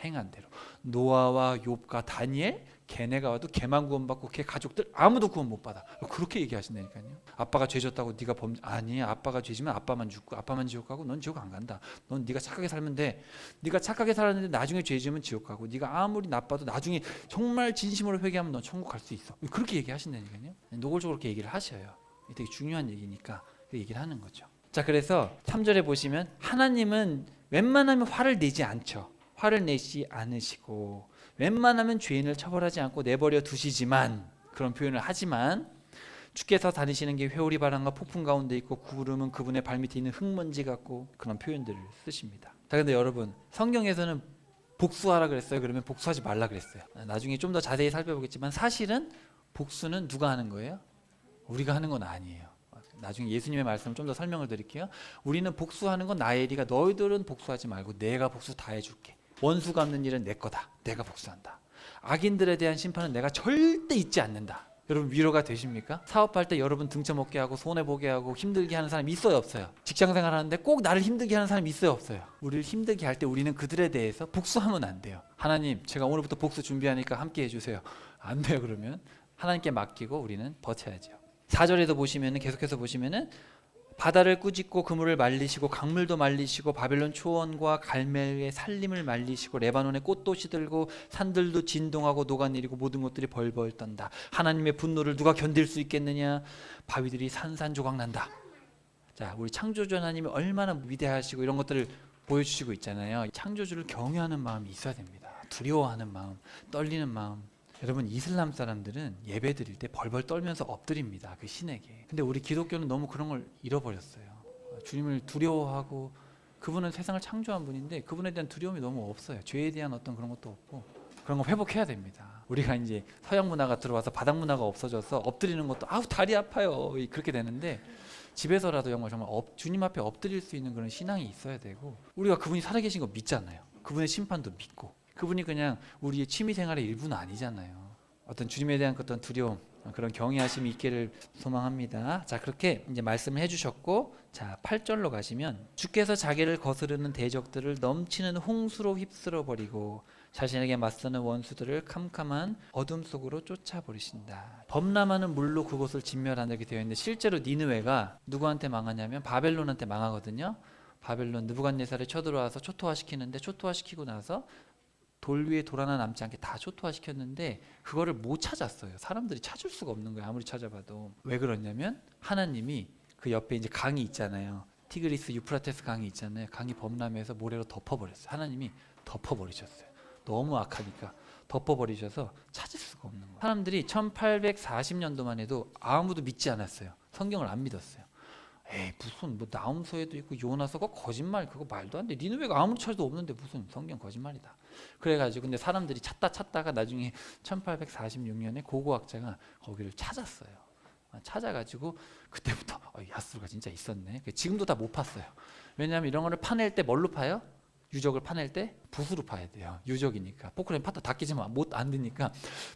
행한 대로. 노아와 욥과 다니엘 걔네가 와도 걔만 구원받고 걔 가족들 아무도 구원 못 받아. 그렇게 얘기하신다니까요. 아빠가 죄졌다고 네가 아니 아빠가 죄지면 아빠만 죽고 아빠만 지옥 가고 넌 지옥 안 간다. 넌 네가 착하게 살면 돼. 네가 착하게 살았는데 나중에 죄지면 지옥 가고 네가 아무리 나빠도 나중에 정말 진심으로 회개하면 넌 천국 갈 수 있어. 그렇게 얘기하신다니까요. 노골적으로 그렇게 얘기를 하셔요. 되게 중요한 얘기니까 그 얘기를 하는 거죠. 자, 그래서 3절에 보시면 하나님은 웬만하면 화를 내지 않죠. 화를 내지 않으시고 웬만하면 죄인을 처벌하지 않고 내버려 두시지만 그런 표현을 하지만 주께서 다니시는 게 회오리 바람과 폭풍 가운데 있고 구름은 그분의 발밑에 있는 흙먼지 같고 그런 표현들을 쓰십니다. 자, 근데 여러분 성경에서는 복수하라 그랬어요? 그러면 복수하지 말라 그랬어요? 나중에 좀 더 자세히 살펴보겠지만 사실은 복수는 누가 하는 거예요? 우리가 하는 건 아니에요. 나중에 예수님의 말씀을 좀 더 설명을 드릴게요. 우리는 복수하는 건 나의 일이가 너희들은 복수하지 말고 내가 복수 다 해줄게. 원수 갚는 일은 내 거다. 내가 복수한다. 악인들에 대한 심판은 내가 절대 잊지 않는다. 여러분 위로가 되십니까? 사업할 때 여러분 등쳐먹게 하고 손해보게 하고 힘들게 하는 사람 있어요 없어요? 직장생활 하는데 꼭 나를 힘들게 하는 사람 있어요 없어요? 우리를 힘들게 할 때 우리는 그들에 대해서 복수하면 안 돼요. 하나님 제가 오늘부터 복수 준비하니까 함께 해주세요. 안 돼요. 그러면 하나님께 맡기고 우리는 버텨야죠. 4절에도 보시면은 계속해서 보시면은 바다를 꾸짖고 그물을 말리시고 강물도 말리시고 바벨론 초원과 갈멜의 산림을 말리시고 레바논의 꽃도 시들고 산들도 진동하고 녹아내리고 모든 것들이 벌벌 떤다. 하나님의 분노를 누가 견딜 수 있겠느냐? 바위들이 산산조각 난다. 자, 우리 창조주 하나님이 얼마나 위대하시고 이런 것들을 보여주시고 있잖아요. 창조주를 경외하는 마음이 있어야 됩니다. 두려워하는 마음, 떨리는 마음. 여러분 이슬람 사람들은 예배 드릴 때 벌벌 떨면서 엎드립니다. 그 신에게. 근데 우리 기독교는 너무 그런 걸 잃어버렸어요. 주님을 두려워하고 그분은 세상을 창조한 분인데 그분에 대한 두려움이 너무 없어요. 죄에 대한 어떤 그런 것도 없고 그런 거 회복해야 됩니다. 우리가 이제 서양 문화가 들어와서 바닥 문화가 없어져서 엎드리는 것도 아우 다리 아파요 그렇게 되는데 집에서라도 정말 주님 앞에 엎드릴 수 있는 그런 신앙이 있어야 되고 우리가 그분이 살아계신 거 믿잖아요. 그분의 심판도 믿고 그분이 그냥 우리의 취미생활의 일부는 아니잖아요. 어떤 주님에 대한 어떤 두려움, 그런 경외하심이 있기를 소망합니다. 자, 그렇게 이제 말씀을 해주셨고, 자 8절로 가시면 주께서 자기를 거스르는 대적들을 넘치는 홍수로 휩쓸어 버리고 자신에게 맞서는 원수들을 캄캄한 어둠 속으로 쫓아버리신다. 범람하는 물로 그곳을 진멸한다고 되어 있는데 실제로 니느웨가 누구한테 망하냐면 바벨론한테 망하거든요. 바벨론 느부갓네살이 쳐들어와서 초토화시키는데 초토화시키고 나서 돌 위에 돌 하나 남지 않게 다 초토화시켰는데 그거를 못 찾았어요. 사람들이 찾을 수가 없는 거예요. 아무리 찾아봐도. 왜 그러냐면 하나님이 그 옆에 이제 강이 있잖아요. 티그리스 유프라테스 강이 있잖아요. 강이 범람해서 모래로 덮어버렸어요. 하나님이 덮어버리셨어요. 너무 악하니까 덮어버리셔서 찾을 수가 없는 거예요. 사람들이 1840년도만 해도 아무도 믿지 않았어요. 성경을 안 믿었어요. 에이 무슨 뭐 나훔서에도 있고 요나서가 거짓말 그거 말도 안 돼. 니느웨가 아무리 찾아도 없는데 무슨 성경 거짓말이다. 그래가지고 근데 사람들이 찾다가 나중에 1846년에 고고학자가 거기를 찾았어요. 찾아가지고 그때부터 야수가 진짜 있었네. 지금도 다 못 팠어요. 왜냐하면 이런 거를 파낼 때 뭘로 파요? 유적을 파낼 때 붓으로 파야 돼요. 유적이니까 포크레인 파다 닦이지만 못 안 되니까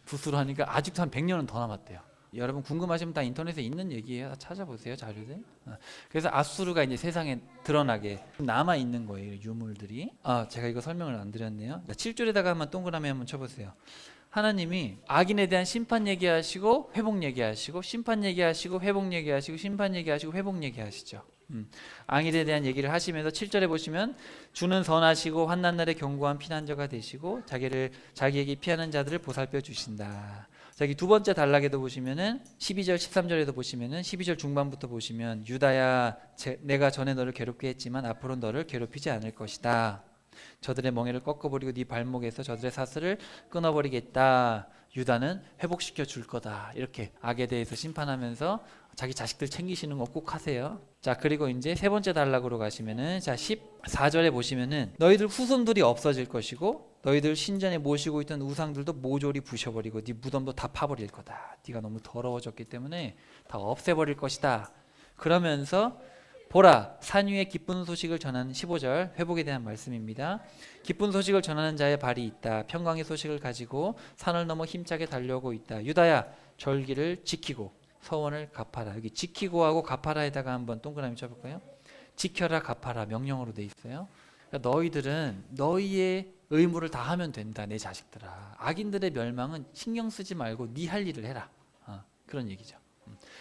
붓으로 하니까 아직도 한 100년은 더 남았대요. 여러분 궁금하시면 다 인터넷에 있는 얘기예요. 찾아보세요. 자료들. 그래서 아수르가 이제 세상에 드러나게 남아 있는 거예요. 유물들이. 제가 이거 설명을 안 드렸네요. 7절에다가 한번 동그라미 한번 쳐보세요. 하나님이 악인에 대한 심판 얘기하시고 회복 얘기하시고 심판 얘기하시고 회복 얘기하시고 심판 얘기하시고 회복 얘기하시죠. 악인에 대한 얘기를 하시면서 7절에 보시면 주는 선하시고 환난 날에 견고한 피난처가 되시고 자기에게 피하는 자들을 보살펴 주신다. 여기 두 번째 단락에도 보시면은 12절 13절에도 보시면은 12절 중반부터 보시면 유다야 내가 전에 너를 괴롭게 했지만 앞으로 너를 괴롭히지 않을 것이다. 저들의 멍에를 꺾어버리고 네 발목에서 저들의 사슬을 끊어버리겠다. 유다는 회복시켜 줄 거다. 이렇게 악에 대해서 심판하면서 자기 자식들 챙기시는 거 꼭 하세요. 자, 그리고 이제 세 번째 단락으로 가시면은, 자 14절에 보시면은 너희들 후손들이 없어질 것이고 너희들 신전에 모시고 있던 우상들도 모조리 부셔버리고 네 무덤도 다 파버릴 거다. 네가 너무 더러워졌기 때문에 다 없애버릴 것이다. 그러면서 보라, 산 위에 기쁜 소식을 전하는 15절 회복에 대한 말씀입니다. 기쁜 소식을 전하는 자의 발이 있다. 평강의 소식을 가지고 산을 넘어 힘차게 달려오고 있다. 유다야, 절기를 지키고 서원을 갚아라. 여기 지키고 하고 갚아라에다가 한번 동그라미 쳐볼까요? 지켜라, 갚아라 명령어로 돼 있어요. 그러니까 너희들은 너희의 의무를 다 하면 된다. 내 자식들아. 악인들의 멸망은 신경 쓰지 말고 네 할 일을 해라. 그런 얘기죠.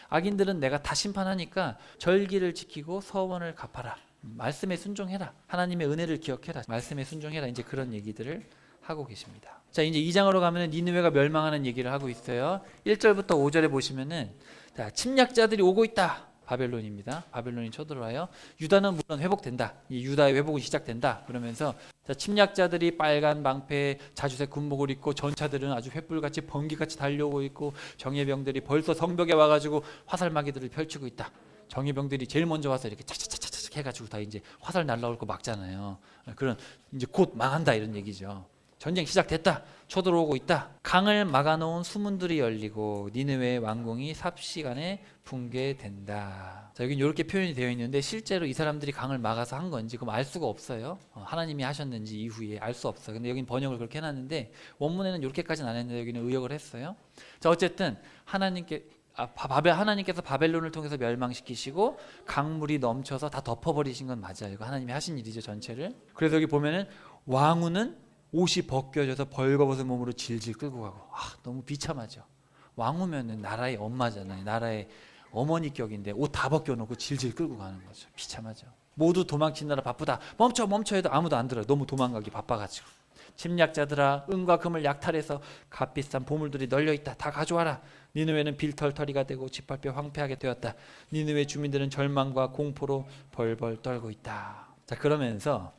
악인들은 내가 다 심판하니까 절기를 지키고 서원을 갚아라. 말씀에 순종해라. 하나님의 은혜를 기억해라. 말씀에 순종해라. 이제 그런 얘기들을 하고 계십니다. 자, 이제 2장으로 가면은 니느웨가 멸망하는 얘기를 하고 있어요. 1절부터 5절에 보시면은, 자, 침략자들이 오고 있다. 바벨론입니다. 바벨론이 쳐들어와요. 유다는 물론 회복된다. 이 유다의 회복은 시작된다. 그러면서, 자, 침략자들이 빨간 방패 자주색 군복을 입고 전차들은 아주 횃불같이 번개같이 달려오고 있고 정예병들이 벌써 성벽에 와가지고 화살마개들을 펼치고 있다. 정예병들이 제일 먼저 와서 이렇게 차차차차차 해가지고 다 이제 화살 날라올 거 막잖아요. 그런 이제 곧 망한다 이런 얘기죠. 전쟁 시작됐다. 쳐들어오고 있다. 강을 막아놓은 수문들이 열리고 니느웨의 왕궁이 삽시간에 붕괴된다. 자, 여기 이렇게 표현이 되어 있는데 실제로 이 사람들이 강을 막아서 한 건지 그럼 알 수가 없어요. 하나님이 하셨는지 이후에 알 수 없어요. 근데 여긴 번역을 그렇게 해놨는데 원문에는 이렇게까지는 안 했는데 여기는 의역을 했어요. 자, 어쨌든 하나님께서 바벨론을 통해서 멸망시키시고 강물이 넘쳐서 다 덮어버리신 건 맞아요. 이거 하나님이 하신 일이죠, 전체를. 그래서 여기 보면은 왕후는 옷이 벗겨져서 벌거벗은 몸으로 질질 끌고 가고, 너무 비참하죠. 왕후면은 나라의 엄마잖아요. 나라의 어머니 격인데 옷 다 벗겨놓고 질질 끌고 가는 거죠. 비참하죠. 모두 도망치느라 바쁘다. 멈춰 해도 아무도 안 들어요. 너무 도망가기 바빠가지고. 침략자들아, 은과 금을 약탈해서 값비싼 보물들이 널려있다. 다 가져와라. 니느웨는 빌털터리가 되고 짓밟혀 황폐하게 되었다. 니느웨 주민들은 절망과 공포로 벌벌 떨고 있다. 자, 그러면서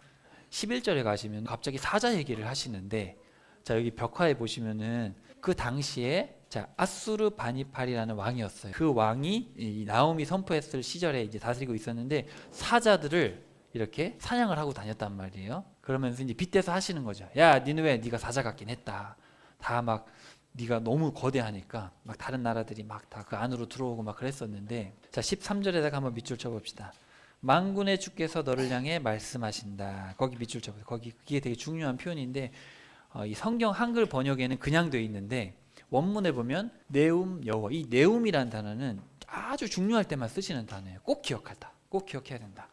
11절에 가시면 갑자기 사자 얘기를 하시는데, 자, 여기 벽화에 보시면은 그 당시에, 자, 아수르 바니팔이라는 왕이었어요. 그 왕이 이 나홈이 선포했을 시절에 이제 다스리고 있었는데 사자들을 이렇게 사냥을 하고 다녔단 말이에요. 그러면서 이제 빗대서 하시는 거죠. 야, 니느웨 네가 사자 같긴 했다. 다 막 네가 너무 거대하니까 막 다른 나라들이 막 다 그 안으로 들어오고 막 그랬었는데, 자, 13절에다가 한번 밑줄 쳐봅시다. 만군의 주께서 너를 향해 말씀하신다. 거기 밑줄 쳐보세요. 거기 그게 되게 중요한 표현인데, 이 성경 한글 번역에는 그냥 돼 있는데 원문에 보면 네움 여호와, 이 네움이라는 단어는 아주 중요할 때만 쓰시는 단어예요. 꼭 기억하다. 꼭 기억해야 된다.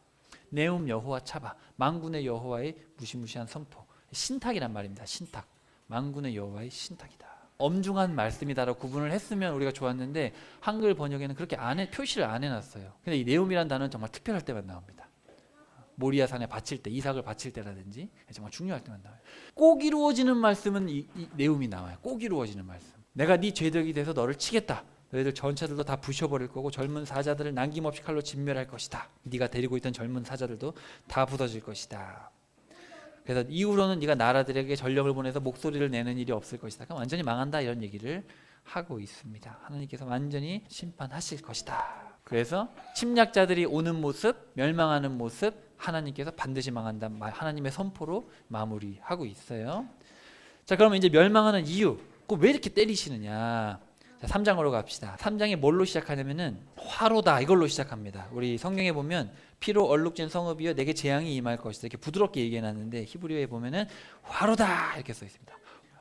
네움 여호와 차바, 만군의 여호와의 무시무시한 선포. 신탁이란 말입니다. 신탁. 만군의 여호와의 신탁이다. 엄중한 말씀이다라고 구분을 했으면 우리가 좋았는데 한글 번역에는 그렇게 표시를 안 해놨어요. 근데 이 네움이라는 단어는 정말 특별할 때만 나옵니다. 모리아산에 바칠 때, 이삭을 바칠 때라든지 정말 중요할 때만 나와요. 꼭 이루어지는 말씀은 이 네움이 나와요. 꼭 이루어지는 말씀. 내가 네 죄덕이 돼서 너를 치겠다. 너희들 전차들도 다 부셔버릴 거고 젊은 사자들을 남김없이 칼로 진멸할 것이다. 네가 데리고 있던 젊은 사자들도 다 부서질 것이다. 그래서 이후로는 네가 나라들에게 전령을 보내서 목소리를 내는 일이 없을 것이다. 그럼 완전히 망한다 이런 얘기를 하고 있습니다. 하나님께서 완전히 심판하실 것이다. 그래서 침략자들이 오는 모습, 멸망하는 모습, 하나님께서 반드시 망한다. 하나님의 선포로 마무리하고 있어요. 자, 그러면 이제 멸망하는 이유, 왜 이렇게 때리시느냐? 자, 3장으로 갑시다. 3장이 뭘로 시작하냐면은 화로다 이걸로 시작합니다. 우리 성경에 보면 피로 얼룩진 성읍이여 내게 재앙이 임할 것이다 이렇게 부드럽게 얘기해놨는데 히브리어에 보면은 화로다 이렇게 써 있습니다.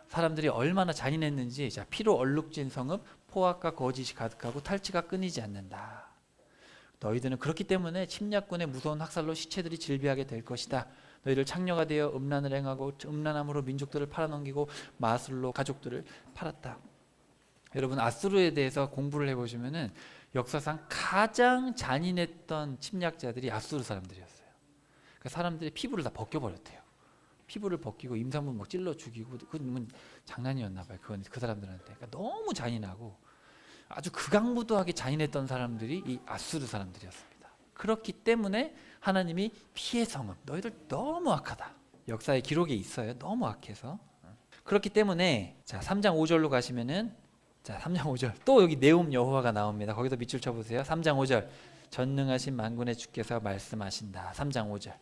사람들이 얼마나 잔인했는지. 자, 피로 얼룩진 성읍, 포악과 거짓이 가득하고 탈취가 끊이지 않는다. 너희들은 그렇기 때문에 침략군의 무서운 학살로 시체들이 질비하게 될 것이다. 너희들 창녀가 되어 음란을 행하고 음란함으로 민족들을 팔아넘기고 마술로 가족들을 팔았다. 여러분, 아수르에 대해서 공부를 해보시면은 역사상 가장 잔인했던 침략자들이 아수르 사람들이었어요. 그 사람들이 피부를 다 벗겨버렸대요. 피부를 벗기고 임산부 막 찔러 죽이고, 그건 장난이었나 봐요. 그 사람들한테. 그러니까 너무 잔인하고 아주 극악무도하게 잔인했던 사람들이 이 아수르 사람들이었습니다. 그렇기 때문에 하나님이 피해 성읍, 너희들 너무 악하다. 역사의 기록에 있어요. 너무 악해서. 그렇기 때문에 자 3장 5절로 가시면은 자 3장 5절 또 여기 네움 여호와가 나옵니다. 거기서 밑줄 쳐보세요. 3장 5절 전능하신 만군의 주께서 말씀하신다. 3장 5절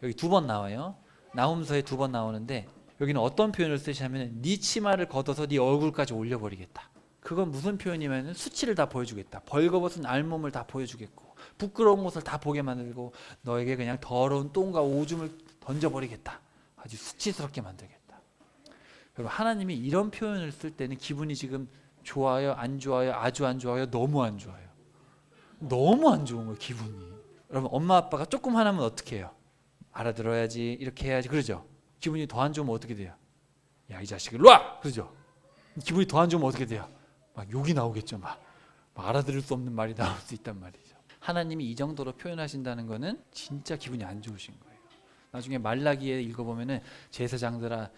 여기 두 번 나와요. 나훔서에 두 번 나오는데 여기는 어떤 표현을 쓰시냐면 네 치마를 걷어서 네 얼굴까지 올려버리겠다. 그건 무슨 표현이냐면 수치를 다 보여주겠다. 벌거벗은 알몸을 다 보여주겠고 부끄러운 것을 다 보게 만들고 너에게 그냥 더러운 똥과 오줌을 던져버리겠다. 아주 수치스럽게 만들겠다. 여러분 하나님이 이런 표현을 쓸 때는 기분이 지금 좋아요? 안 좋아요? 아주 안 좋아요? 너무 안 좋아요? 너무 안 좋은 거예요 기분이. 여러분 엄마 아빠가 조금 하나면 어떻게 해요? 알아들어야지 이렇게 해야지 그러죠. 기분이 더 안 좋으면 어떻게 돼요? 야 이 자식 일로 와! 그러죠. 기분이 더 안 좋으면 어떻게 돼요? 막 욕이 나오겠죠. 막 알아들을 수 없는 말이 나올 수 있단 말이죠. 하나님이 이 정도로 표현하신다는 거는 진짜 기분이 안 좋으신 거예요. 나중에 말라기에 읽어보면은 제사장들아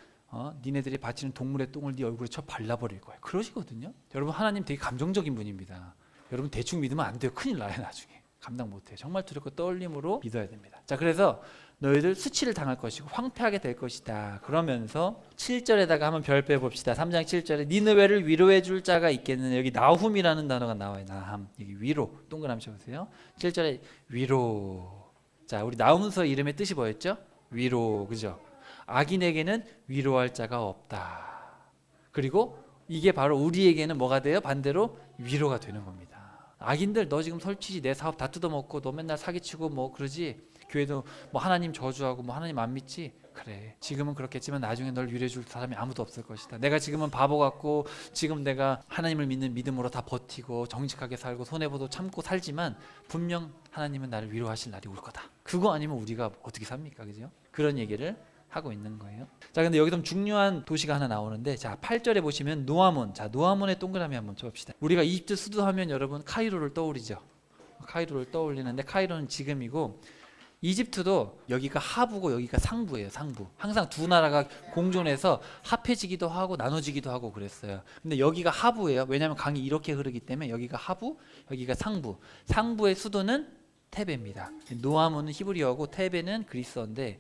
니네들이 바치는 동물의 똥을 네 얼굴에 쳐 발라버릴 거야. 그러시거든요. 여러분 하나님 되게 감정적인 분입니다. 여러분 대충 믿으면 안 돼요. 큰일 나요 나중에. 감당 못해요. 정말 두렵고 떨림으로 믿어야 됩니다. 자 그래서 너희들 수치를 당할 것이고 황폐하게 될 것이다. 그러면서 7절에다가 한번 별 빼봅시다. 3장 7절에 니느웨를 위로해 줄 자가 있겠느냐. 여기 나훔이라는 단어가 나와요. 나함. 여기 위로 동그라미 쳐보세요. 7절에 위로. 자 우리 나훔서 이름의 뜻이 뭐였죠? 위로. 그죠? 악인에게는 위로할 자가 없다. 그리고 이게 바로 우리에게는 뭐가 돼요? 반대로 위로가 되는 겁니다. 악인들 너 지금 설치지 내 사업 다 뜯어먹고 너 맨날 사기치고 뭐 그러지 교회도 뭐 하나님 저주하고 뭐 하나님 안 믿지 그래 지금은 그렇겠지만 나중에 널 위로해 줄 사람이 아무도 없을 것이다. 내가 지금은 바보 같고 지금 내가 하나님을 믿는 믿음으로 다 버티고 정직하게 살고 손해보도 참고 살지만 분명 하나님은 나를 위로하실 날이 올 거다. 그거 아니면 우리가 어떻게 삽니까? 그죠? 그런 얘기를 하고 있는 거예요. 자, 근데 여기서 중요한 도시가 하나 나오는데 자, 8절에 보시면 노아몬. 자, 노아몬의 동그라미 한번 쳐봅시다. 우리가 이집트 수도하면 여러분 카이로를 떠오르죠. 카이로를 떠올리는데 카이로는 지금이고 이집트도 여기가 하부고 여기가 상부예요. 상부. 항상 두 나라가 공존해서 합해지기도 하고 나눠지기도 하고 그랬어요. 근데 여기가 하부예요. 왜냐하면 강이 이렇게 흐르기 때문에 여기가 하부, 여기가 상부. 상부의 수도는 테베입니다. 노아몬은 히브리어고 테베는 그리스어인데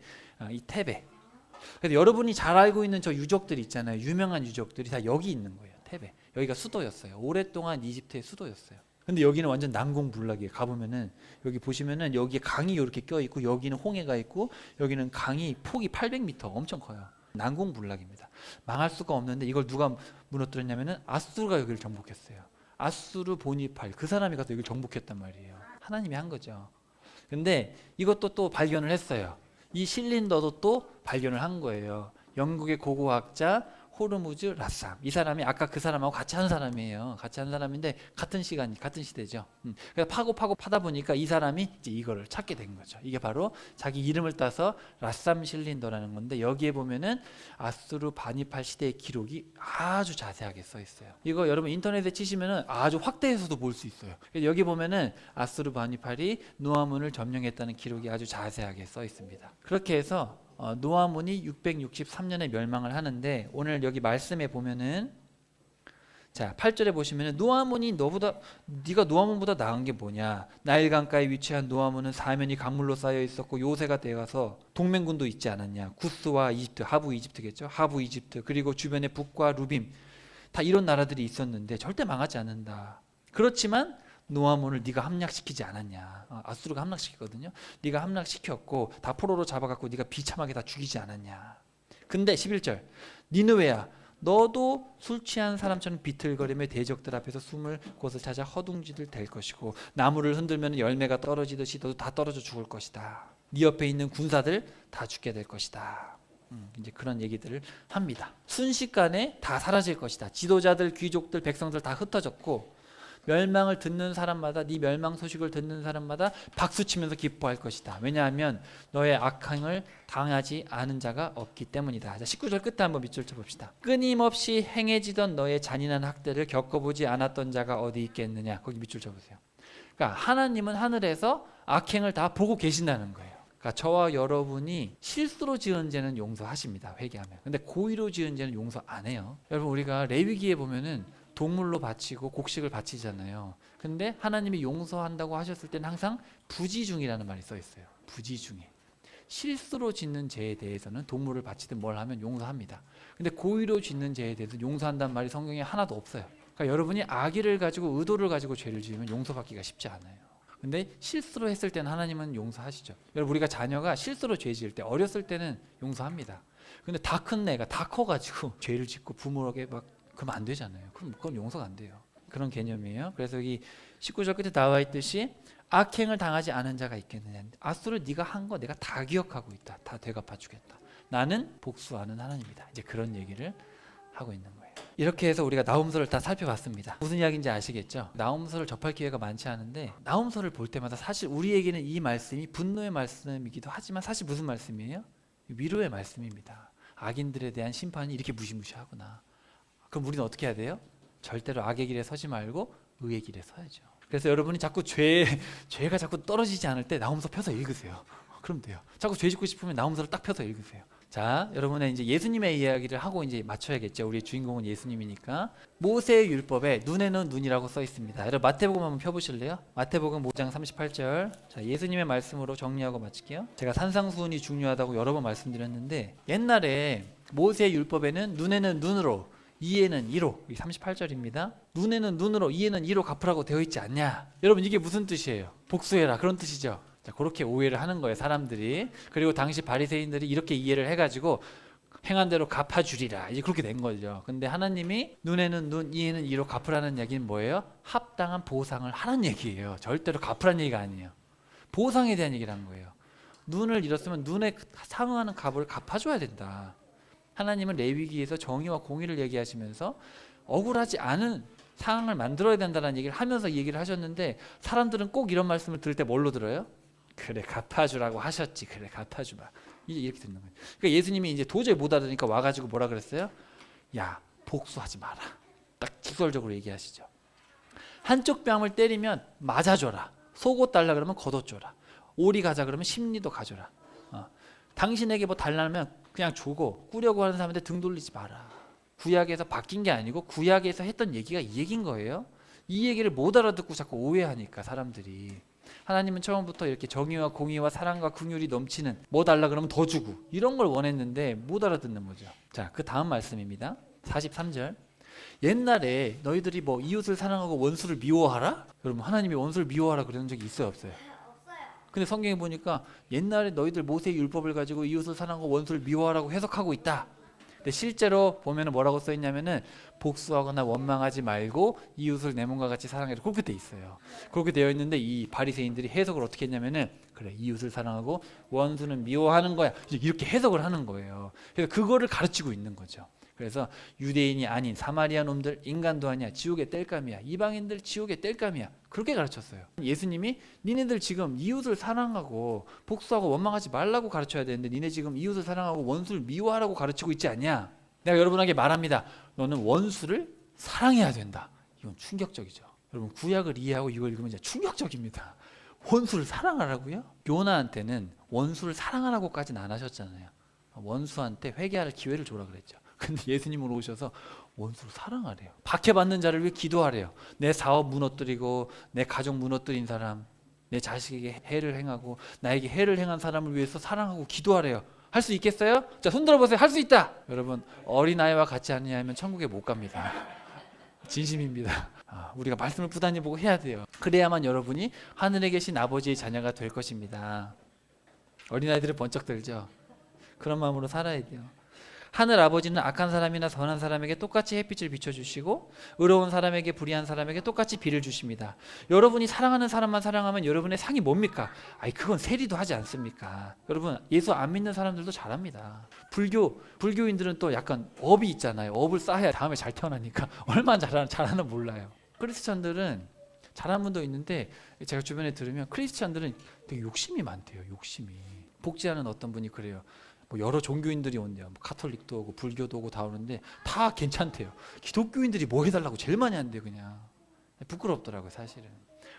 이 테베. 그래서 여러분이 잘 알고 있는 저 유적들 있잖아요. 유명한 유적들이 다 여기 있는 거예요. 테베. 여기가 수도였어요. 오랫동안 이집트의 수도였어요. 근데 여기는 완전 난공불락이에요. 가보면은 여기 보시면은 여기에 강이 이렇게 껴 있고 여기는 홍해가 있고 여기는 강이 폭이 800m 엄청 커요. 난공불락입니다. 망할 수가 없는데 이걸 누가 무너뜨렸냐면은 아수르가 여기를 정복했어요. 아수르 보니팔 그 사람이 가서 여기를 정복했단 말이에요. 하나님이 한 거죠. 근데 이것도 또 발견을 했어요. 이 실린더도 또 발견을 한 거예요. 영국의 고고학자 호르무즈 라삼. 이 사람이 아까 그 사람하고 같이 한 사람이에요. 같이 한 사람인데 같은 시간, 같은 시대죠. 그래서 파고 파다 보니까 이 사람이 이제 이거를 찾게 된 거죠. 이게 바로 자기 이름을 따서 라삼 실린더라는 건데 여기에 보면은 아수르 바니팔 시대의 기록이 아주 자세하게 써 있어요. 이거 여러분 인터넷에 치시면은 아주 확대해서도 볼 수 있어요. 여기 보면은 아수르 바니팔이 노아문을 점령했다는 기록이 아주 자세하게 써 있습니다. 그렇게 해서 노아몬이 663년에 멸망을 하는데 오늘 여기 말씀에 보면은 자 8절에 보시면은 노아몬이 네가 노아몬보다 나은 게 뭐냐. 나일강가에 위치한 노아몬은 사면이 강물로 쌓여 있었고 요새가 되어서 동맹군도 있지 않았냐. 구스와 이집트, 하부 이집트겠죠. 하부 이집트 그리고 주변에 북과 루빔 다 이런 나라들이 있었는데 절대 망하지 않는다. 그렇지만 노아몬을 네가 함락시키지 않았냐. 아수르가 함락시켰거든요. 네가 함락시켰고 다 포로로 잡아갖고 네가 비참하게 다 죽이지 않았냐. 근데 11절 니느웨야 너도 술 취한 사람처럼 비틀거리며 대적들 앞에서 숨을 곳을 찾아 허둥지들 될 것이고 나무를 흔들면 열매가 떨어지듯이 너도 다 떨어져 죽을 것이다. 네 옆에 있는 군사들 다 죽게 될 것이다. 이제 그런 얘기들을 합니다. 순식간에 다 사라질 것이다. 지도자들, 귀족들, 백성들 다 흩어졌고 멸망을 듣는 사람마다 네 멸망 소식을 듣는 사람마다 박수치면서 기뻐할 것이다. 왜냐하면 너의 악행을 당하지 않은 자가 없기 때문이다. 자, 19절 끝에 한번 밑줄 쳐봅시다. 끊임없이 행해지던 너의 잔인한 학대를 겪어보지 않았던 자가 어디 있겠느냐. 거기 밑줄 쳐보세요. 그러니까 하나님은 하늘에서 악행을 다 보고 계신다는 거예요. 그러니까 저와 여러분이 실수로 지은 죄는 용서하십니다. 회개하면. 근데 고의로 지은 죄는 용서 안 해요. 여러분 우리가 레위기에 보면은 동물로 바치고 곡식을 바치잖아요. 근데 하나님이 용서한다고 하셨을 때는 항상 부지중이라는 말이 써 있어요. 부지중에. 실수로 짓는 죄에 대해서는 동물을 바치든 뭘 하면 용서합니다. 근데 고의로 짓는 죄에 대해서 용서한다는 말이 성경에 하나도 없어요. 그러니까 여러분이 악의를 가지고 의도를 가지고 죄를 지으면 용서받기가 쉽지 않아요. 근데 실수로 했을 때는 하나님은 용서하시죠. 여러분 우리가 자녀가 실수로 죄 지을 때 어렸을 때는 용서합니다. 근데 다 큰 애가 다 커가지고 죄를 짓고 부모에게 막 그러면 안 되잖아요. 그건 용서가 안 돼요. 그런 개념이에요. 그래서 이 19절 끝에 나와 있듯이 악행을 당하지 않은 자가 있겠느냐. 아수르 네가 한 거 내가 다 기억하고 있다. 다 되갚아 주겠다. 나는 복수하는 하나님이다. 이제 그런 얘기를 하고 있는 거예요. 이렇게 해서 우리가 나홈서를 다 살펴봤습니다. 무슨 이야기인지 아시겠죠? 나홈서를 접할 기회가 많지 않은데 나홈서를 볼 때마다 사실 우리에게는 이 말씀이 분노의 말씀이기도 하지만 사실 무슨 말씀이에요? 위로의 말씀입니다. 악인들에 대한 심판이 이렇게 무시무시하구나. 그럼 우리는 어떻게 해야 돼요? 절대로 악의 길에 서지 말고 의의 길에 서야죠. 그래서 여러분이 자꾸 죄가 자꾸 떨어지지 않을 때 나홈서 펴서 읽으세요. 그럼 돼요. 자꾸 죄 짓고 싶으면 나홈서를 딱 펴서 읽으세요. 자, 여러분의 이제 예수님의 이야기를 하고 이제 맞춰야겠죠. 우리의 주인공은 예수님이니까. 모세의 율법에 눈에는 눈이라고 써 있습니다. 여러분 마태복음 한번 펴보실래요? 마태복음 5장 38절. 자, 예수님의 말씀으로 정리하고 마칠게요. 제가 산상수훈이 중요하다고 여러 번 말씀드렸는데 옛날에 모세의 율법에는 눈에는 눈으로 이에는 이로, 38절입니다. 눈에는 눈으로 이에는 이로 갚으라고 되어 있지 않냐. 여러분 이게 무슨 뜻이에요? 복수해라 그런 뜻이죠. 자, 그렇게 오해를 하는 거예요 사람들이. 그리고 당시 바리새인들이 이렇게 이해를 해가지고 행한 대로 갚아주리라 이제 그렇게 된 거죠. 근데 하나님이 눈에는 눈 이에는 이로 갚으라는 얘기는 뭐예요? 합당한 보상을 하라는 얘기예요. 절대로 갚으라는 얘기가 아니에요. 보상에 대한 얘기를 한 거예요. 눈을 잃었으면 눈에 상응하는 값을 갚아줘야 된다. 하나님은 레위기에서 정의와 공의를 얘기하시면서 억울하지 않은 상황을 만들어야 된다는 얘기를 하면서 얘기를 하셨는데 사람들은 꼭 이런 말씀을 들을 때 뭘로 들어요? 그래 갚아주라고 하셨지. 그래 갚아주마. 이렇게 듣는 거예요. 그러니까 예수님이 이제 도저히 못 알아듣니까 와가지고 뭐라 그랬어요? 야 복수하지 마라. 딱 직설적으로 얘기하시죠. 한쪽 뺨을 때리면 맞아줘라. 속옷 달라 그러면 걷어줘라. 오리 가자 그러면 심리도 가져라. 당신에게 뭐 달라면 그냥 주고 꾸려고 하는 사람한테 등 돌리지 마라. 구약에서 바뀐 게 아니고 구약에서 했던 얘기가 이 얘기인 거예요. 이 얘기를 못 알아듣고 자꾸 오해하니까 사람들이. 하나님은 처음부터 이렇게 정의와 공의와 사랑과 긍휼이 넘치는 뭐 달라 그러면 더 주고 이런 걸 원했는데 못 알아듣는 거죠. 자, 그 다음 말씀입니다. 43절. 옛날에 너희들이 뭐 이웃을 사랑하고 원수를 미워하라? 그러면 하나님이 원수를 미워하라 그러는 적이 있어요, 없어요? 근데 성경에 보니까 옛날에 너희들 모세의 율법을 가지고 이웃을 사랑하고 원수를 미워하라고 해석하고 있다. 근데 실제로 보면 뭐라고 써 있냐면은 복수하거나 원망하지 말고 이웃을 내 몸과 같이 사랑해라. 그렇게 돼 있어요. 그렇게 되어 있는데 이 바리새인들이 해석을 어떻게 했냐면은 그래 이웃을 사랑하고 원수는 미워하는 거야. 이렇게 해석을 하는 거예요. 그래서 그거를 가르치고 있는 거죠. 그래서 유대인이 아닌 사마리아 놈들 인간도 아니야. 지옥의 땔감이야. 이방인들 지옥의 땔감이야. 그렇게 가르쳤어요. 예수님이 니네들 지금 이웃을 사랑하고 복수하고 원망하지 말라고 가르쳐야 되는데 니네 지금 이웃을 사랑하고 원수를 미워하라고 가르치고 있지 않냐. 내가 여러분에게 말합니다. 너는 원수를 사랑해야 된다. 이건 충격적이죠. 여러분 구약을 이해하고 이걸 읽으면 진짜 충격적입니다. 원수를 사랑하라고요? 요나한테는 원수를 사랑하라고까지는 안 하셨잖아요. 원수한테 회개할 기회를 줘라 그랬죠. 근데 예수님은 오셔서 원수를 사랑하래요. 박해받는 자를 위해 기도하래요. 내 사업 무너뜨리고 내 가족 무너뜨린 사람, 내 자식에게 해를 행하고 나에게 해를 행한 사람을 위해서 사랑하고 기도하래요. 할 수 있겠어요? 자, 손 들어보세요. 할 수 있다. 여러분 어린아이와 같지 않냐면 천국에 못 갑니다. 진심입니다. 우리가 말씀을 부단히 보고 해야 돼요. 그래야만 여러분이 하늘에 계신 아버지의 자녀가 될 것입니다. 어린아이들은 번쩍 들죠. 그런 마음으로 살아야 돼요. 하늘 아버지는 악한 사람이나 선한 사람에게 똑같이 햇빛을 비춰주시고 의로운 사람에게 불의한 사람에게 똑같이 비를 주십니다. 여러분이 사랑하는 사람만 사랑하면 여러분의 상이 뭡니까? 그건 세리도 하지 않습니까? 여러분 예수 안 믿는 사람들도 잘합니다. 불교인들은 또 약간 업이 있잖아요. 업을 쌓아야 다음에 잘 태어나니까 얼마나 잘하나 몰라요. 크리스찬들은 잘하는 분도 있는데 제가 주변에 들으면 크리스찬들은 되게 욕심이 많대요. 욕심이. 복지하는 어떤 분이 그래요. 뭐 여러 종교인들이 온대요. 뭐 카톨릭도 오고 불교도 오고 다 오는데 다 괜찮대요. 기독교인들이 뭐 해달라고 제일 많이 한대요. 그냥 부끄럽더라고요. 사실은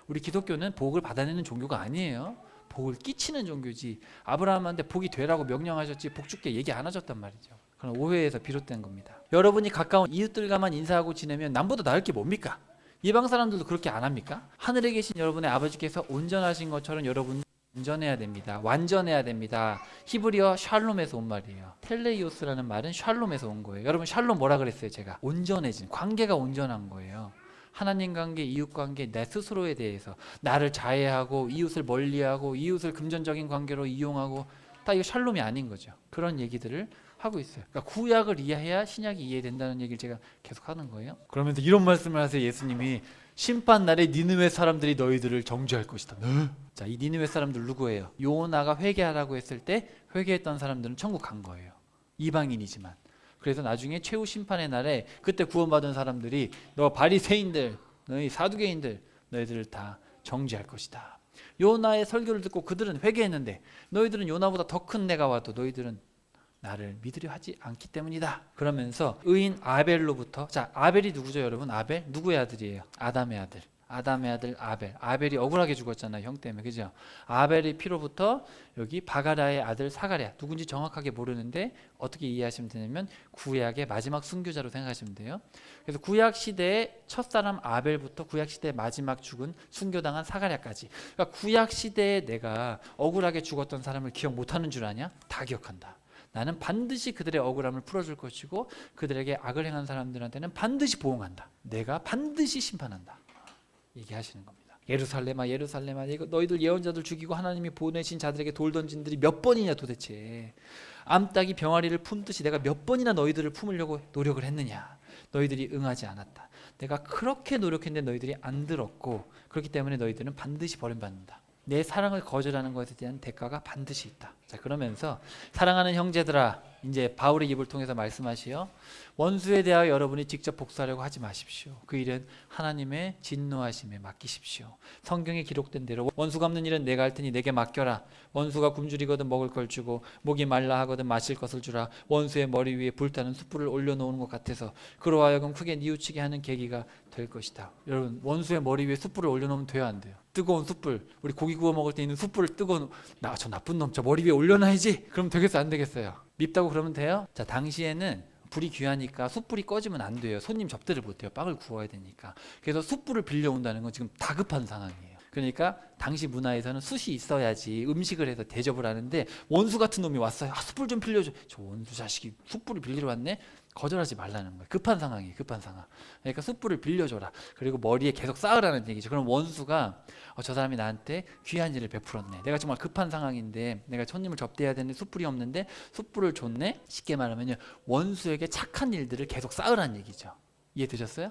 우리 기독교는 복을 받아내는 종교가 아니에요. 복을 끼치는 종교지. 아브라함한테 복이 되라고 명령하셨지 복 줄게 얘기 안 하셨단 말이죠. 그런 오해에서 비롯된 겁니다. 여러분이 가까운 이웃들과만 인사하고 지내면 남보다 나을 게 뭡니까? 이방 사람들도 그렇게 안 합니까? 하늘에 계신 여러분의 아버지께서 온전하신 것처럼 여러분 온전해야 됩니다. 완전해야 됩니다. 히브리어 샬롬에서 온 말이에요. 텔레이오스라는 말은 샬롬에서 온 거예요. 여러분 샬롬 뭐라 그랬어요? 제가 온전해진, 관계가 온전한 거예요. 하나님 관계, 이웃 관계, 내 스스로에 대해서 나를 자해하고 이웃을 멀리하고 이웃을 금전적인 관계로 이용하고 다 이거 샬롬이 아닌 거죠. 그런 얘기들을 하고 있어요. 그러니까 구약을 이해해야 신약이 이해된다는 얘기를 제가 계속 하는 거예요. 그러면서 이런 말씀을 하세요. 예수님이 심판 날에 니느웨 사람들이 너희들을 정죄할 것이다. 네? 자, 이 니느웨 사람들 누구예요? 요나가 회개하라고 했을 때 회개했던 사람들은 천국 간 거예요. 이방인이지만. 그래서 나중에 최후 심판의 날에 그때 구원받은 사람들이 너 바리새인들, 너희 사두개인들, 너희들을 다 정죄할 것이다. 요나의 설교를 듣고 그들은 회개했는데 너희들은 요나보다 더 큰 내가 와도 너희들은 나를 믿으려 하지 않기 때문이다. 그러면서 의인 아벨로부터, 자, 아벨이 누구죠 여러분? 아벨 누구의 아들이에요? 아담의 아들. 아담의 아들 아벨. 아벨이 억울하게 죽었잖아요, 형 때문에. 그죠? 아벨의 피로부터 여기 바가랴의 아들 사가랴. 누군지 정확하게 모르는데 어떻게 이해하시면 되냐면 구약의 마지막 순교자로 생각하시면 돼요. 그래서 구약 시대의 첫사람 아벨부터 구약 시대의 마지막 죽은 순교당한 사가랴까지. 그러니까 구약 시대에 내가 억울하게 죽었던 사람을 기억 못하는 줄 아냐? 다 기억한다. 나는 반드시 그들의 억울함을 풀어줄 것이고 그들에게 악을 행한 사람들한테는 반드시 보응한다. 내가 반드시 심판한다. 얘기하시는 겁니다. 예루살렘아 예루살렘아 너희들 예언자들 죽이고 하나님이 보내신 자들에게 돌 던진 들이 몇 번이냐 도대체. 암탉이 병아리를 품듯이 내가 몇 번이나 너희들을 품으려고 노력을 했느냐. 너희들이 응하지 않았다. 내가 그렇게 노력했는데 너희들이 안 들었고 그렇기 때문에 너희들은 반드시 버림받는다. 내 사랑을 거절하는 것에 대한 대가가 반드시 있다. 자, 그러면서 사랑하는 형제들아, 이제 바울의 입을 통해서 말씀하시요. 원수에 대하여 여러분이 직접 복수하려고 하지 마십시오. 그 일은 하나님의 진노하심에 맡기십시오. 성경에 기록된 대로 원수 갚는 일은 내가 할 테니 내게 맡겨라. 원수가 굶주리거든 먹을 걸 주고 목이 말라 하거든 마실 것을 주라. 원수의 머리 위에 불타는 숯불을 올려놓은 것 같아서 그로 하여금 크게 뉘우치게 하는 계기가 될 것이다. 여러분 원수의 머리 위에 숯불을 올려놓으면 돼요 안 돼요? 뜨거운 숯불, 우리 고기 구워 먹을 때 있는 숯불을 뜨거운 저 나쁜 놈 저 머리 위에 올려놔야지. 그럼 되겠어 안 되겠어요? 밉다고 그러면 돼요? 자, 당시에는 불이 귀하니까 숯불이 꺼지면 안 돼요. 손님 접대를 못 해요. 빵을 구워야 되니까. 그래서 숯불을 빌려온다는 건 지금 다급한 상황이에요. 그러니까 당시 문화에서는 숯이 있어야지 음식을 해서 대접을 하는데 원수 같은 놈이 왔어요. 숯불 좀 빌려줘. 저 원수 자식이 숯불을 빌리러 왔네. 거절하지 말라는 거예요. 급한 상황이에요. 급한 상황. 그러니까 숯불을 빌려줘라. 그리고 머리에 계속 쌓으라는 얘기죠. 그럼 원수가 저 사람이 나한테 귀한 일을 베풀었네. 내가 정말 급한 상황인데 내가 손님을 접대해야 되는데 숯불이 없는데 숯불을 줬네. 쉽게 말하면요. 원수에게 착한 일들을 계속 쌓으라는 얘기죠. 이해되셨어요?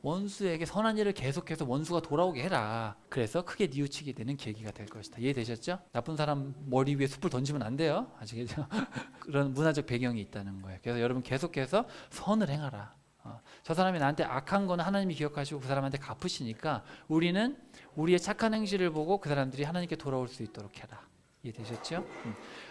원수에게 선한 일을 계속해서 원수가 돌아오게 해라. 그래서 크게 뉘우치게 되는 계기가 될 것이다. 이해되셨죠? 나쁜 사람 머리 위에 숯불 던지면 안 돼요. 아시겠죠? 그런 문화적 배경이 있다는 거예요. 그래서 여러분 계속해서 선을 행하라. 저 사람이 나한테 악한 거는 하나님이 기억하시고 그 사람한테 갚으시니까 우리는 우리의 착한 행실을 보고 그 사람들이 하나님께 돌아올 수 있도록 해라. 이해되셨죠?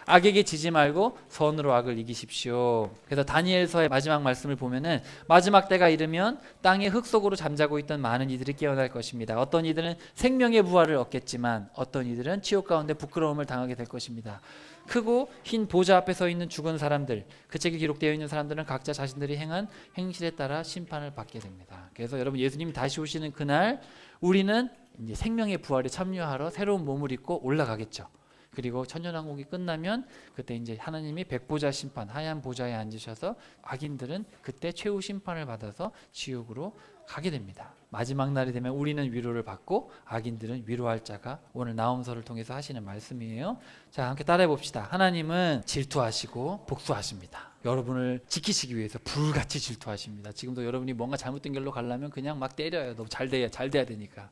악에게 지지 말고 선으로 악을 이기십시오. 그래서 다니엘서의 마지막 말씀을 보면은 마지막 때가 이르면 땅의 흙 속으로 잠자고 있던 많은 이들이 깨어날 것입니다. 어떤 이들은 생명의 부활을 얻겠지만 어떤 이들은 치욕 가운데 부끄러움을 당하게 될 것입니다. 크고 흰 보좌 앞에 서 있는 죽은 사람들, 그 책에 기록되어 있는 사람들은 각자 자신들이 행한 행실에 따라 심판을 받게 됩니다. 그래서 여러분 예수님이 다시 오시는 그날 우리는 이제 생명의 부활에 참여하러 새로운 몸을 입고 올라가겠죠. 그리고 천년왕국이 끝나면 그때 이제 하나님이 백보자 심판, 하얀 보좌에 앉으셔서 악인들은 그때 최후 심판을 받아서 지옥으로 가게 됩니다. 마지막 날이 되면 우리는 위로를 받고 악인들은 위로할 자가 오늘 나홈서를 통해서 하시는 말씀이에요. 자, 함께 따라해 봅시다. 하나님은 질투하시고 복수하십니다. 여러분을 지키시기 위해서 불같이 질투하십니다. 지금도 여러분이 뭔가 잘못된 길로 가려면 그냥 막 때려요. 너무 잘 돼야 되니까.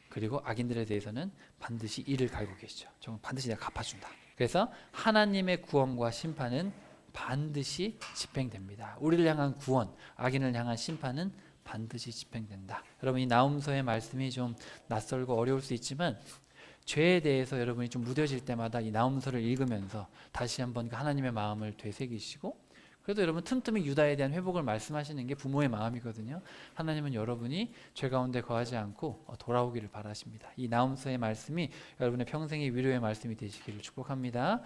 그리고 악인들에 대해서는 반드시 이를 갈고 계시죠. 정말 반드시 내가 갚아준다. 그래서 하나님의 구원과 심판은 반드시 집행됩니다. 우리를 향한 구원, 악인을 향한 심판은 반드시 집행된다. 여러분 이 나홈서의 말씀이 좀 낯설고 어려울 수 있지만 죄에 대해서 여러분이 좀 무뎌질 때마다 이 나홈서를 읽으면서 다시 한번 하나님의 마음을 되새기시고 그래도 여러분 틈틈이 유다에 대한 회복을 말씀하시는 게 부모의 마음이거든요. 하나님은 여러분이 죄 가운데 거하지 않고 돌아오기를 바라십니다. 이 나홈서의 말씀이 여러분의 평생의 위로의 말씀이 되시기를 축복합니다.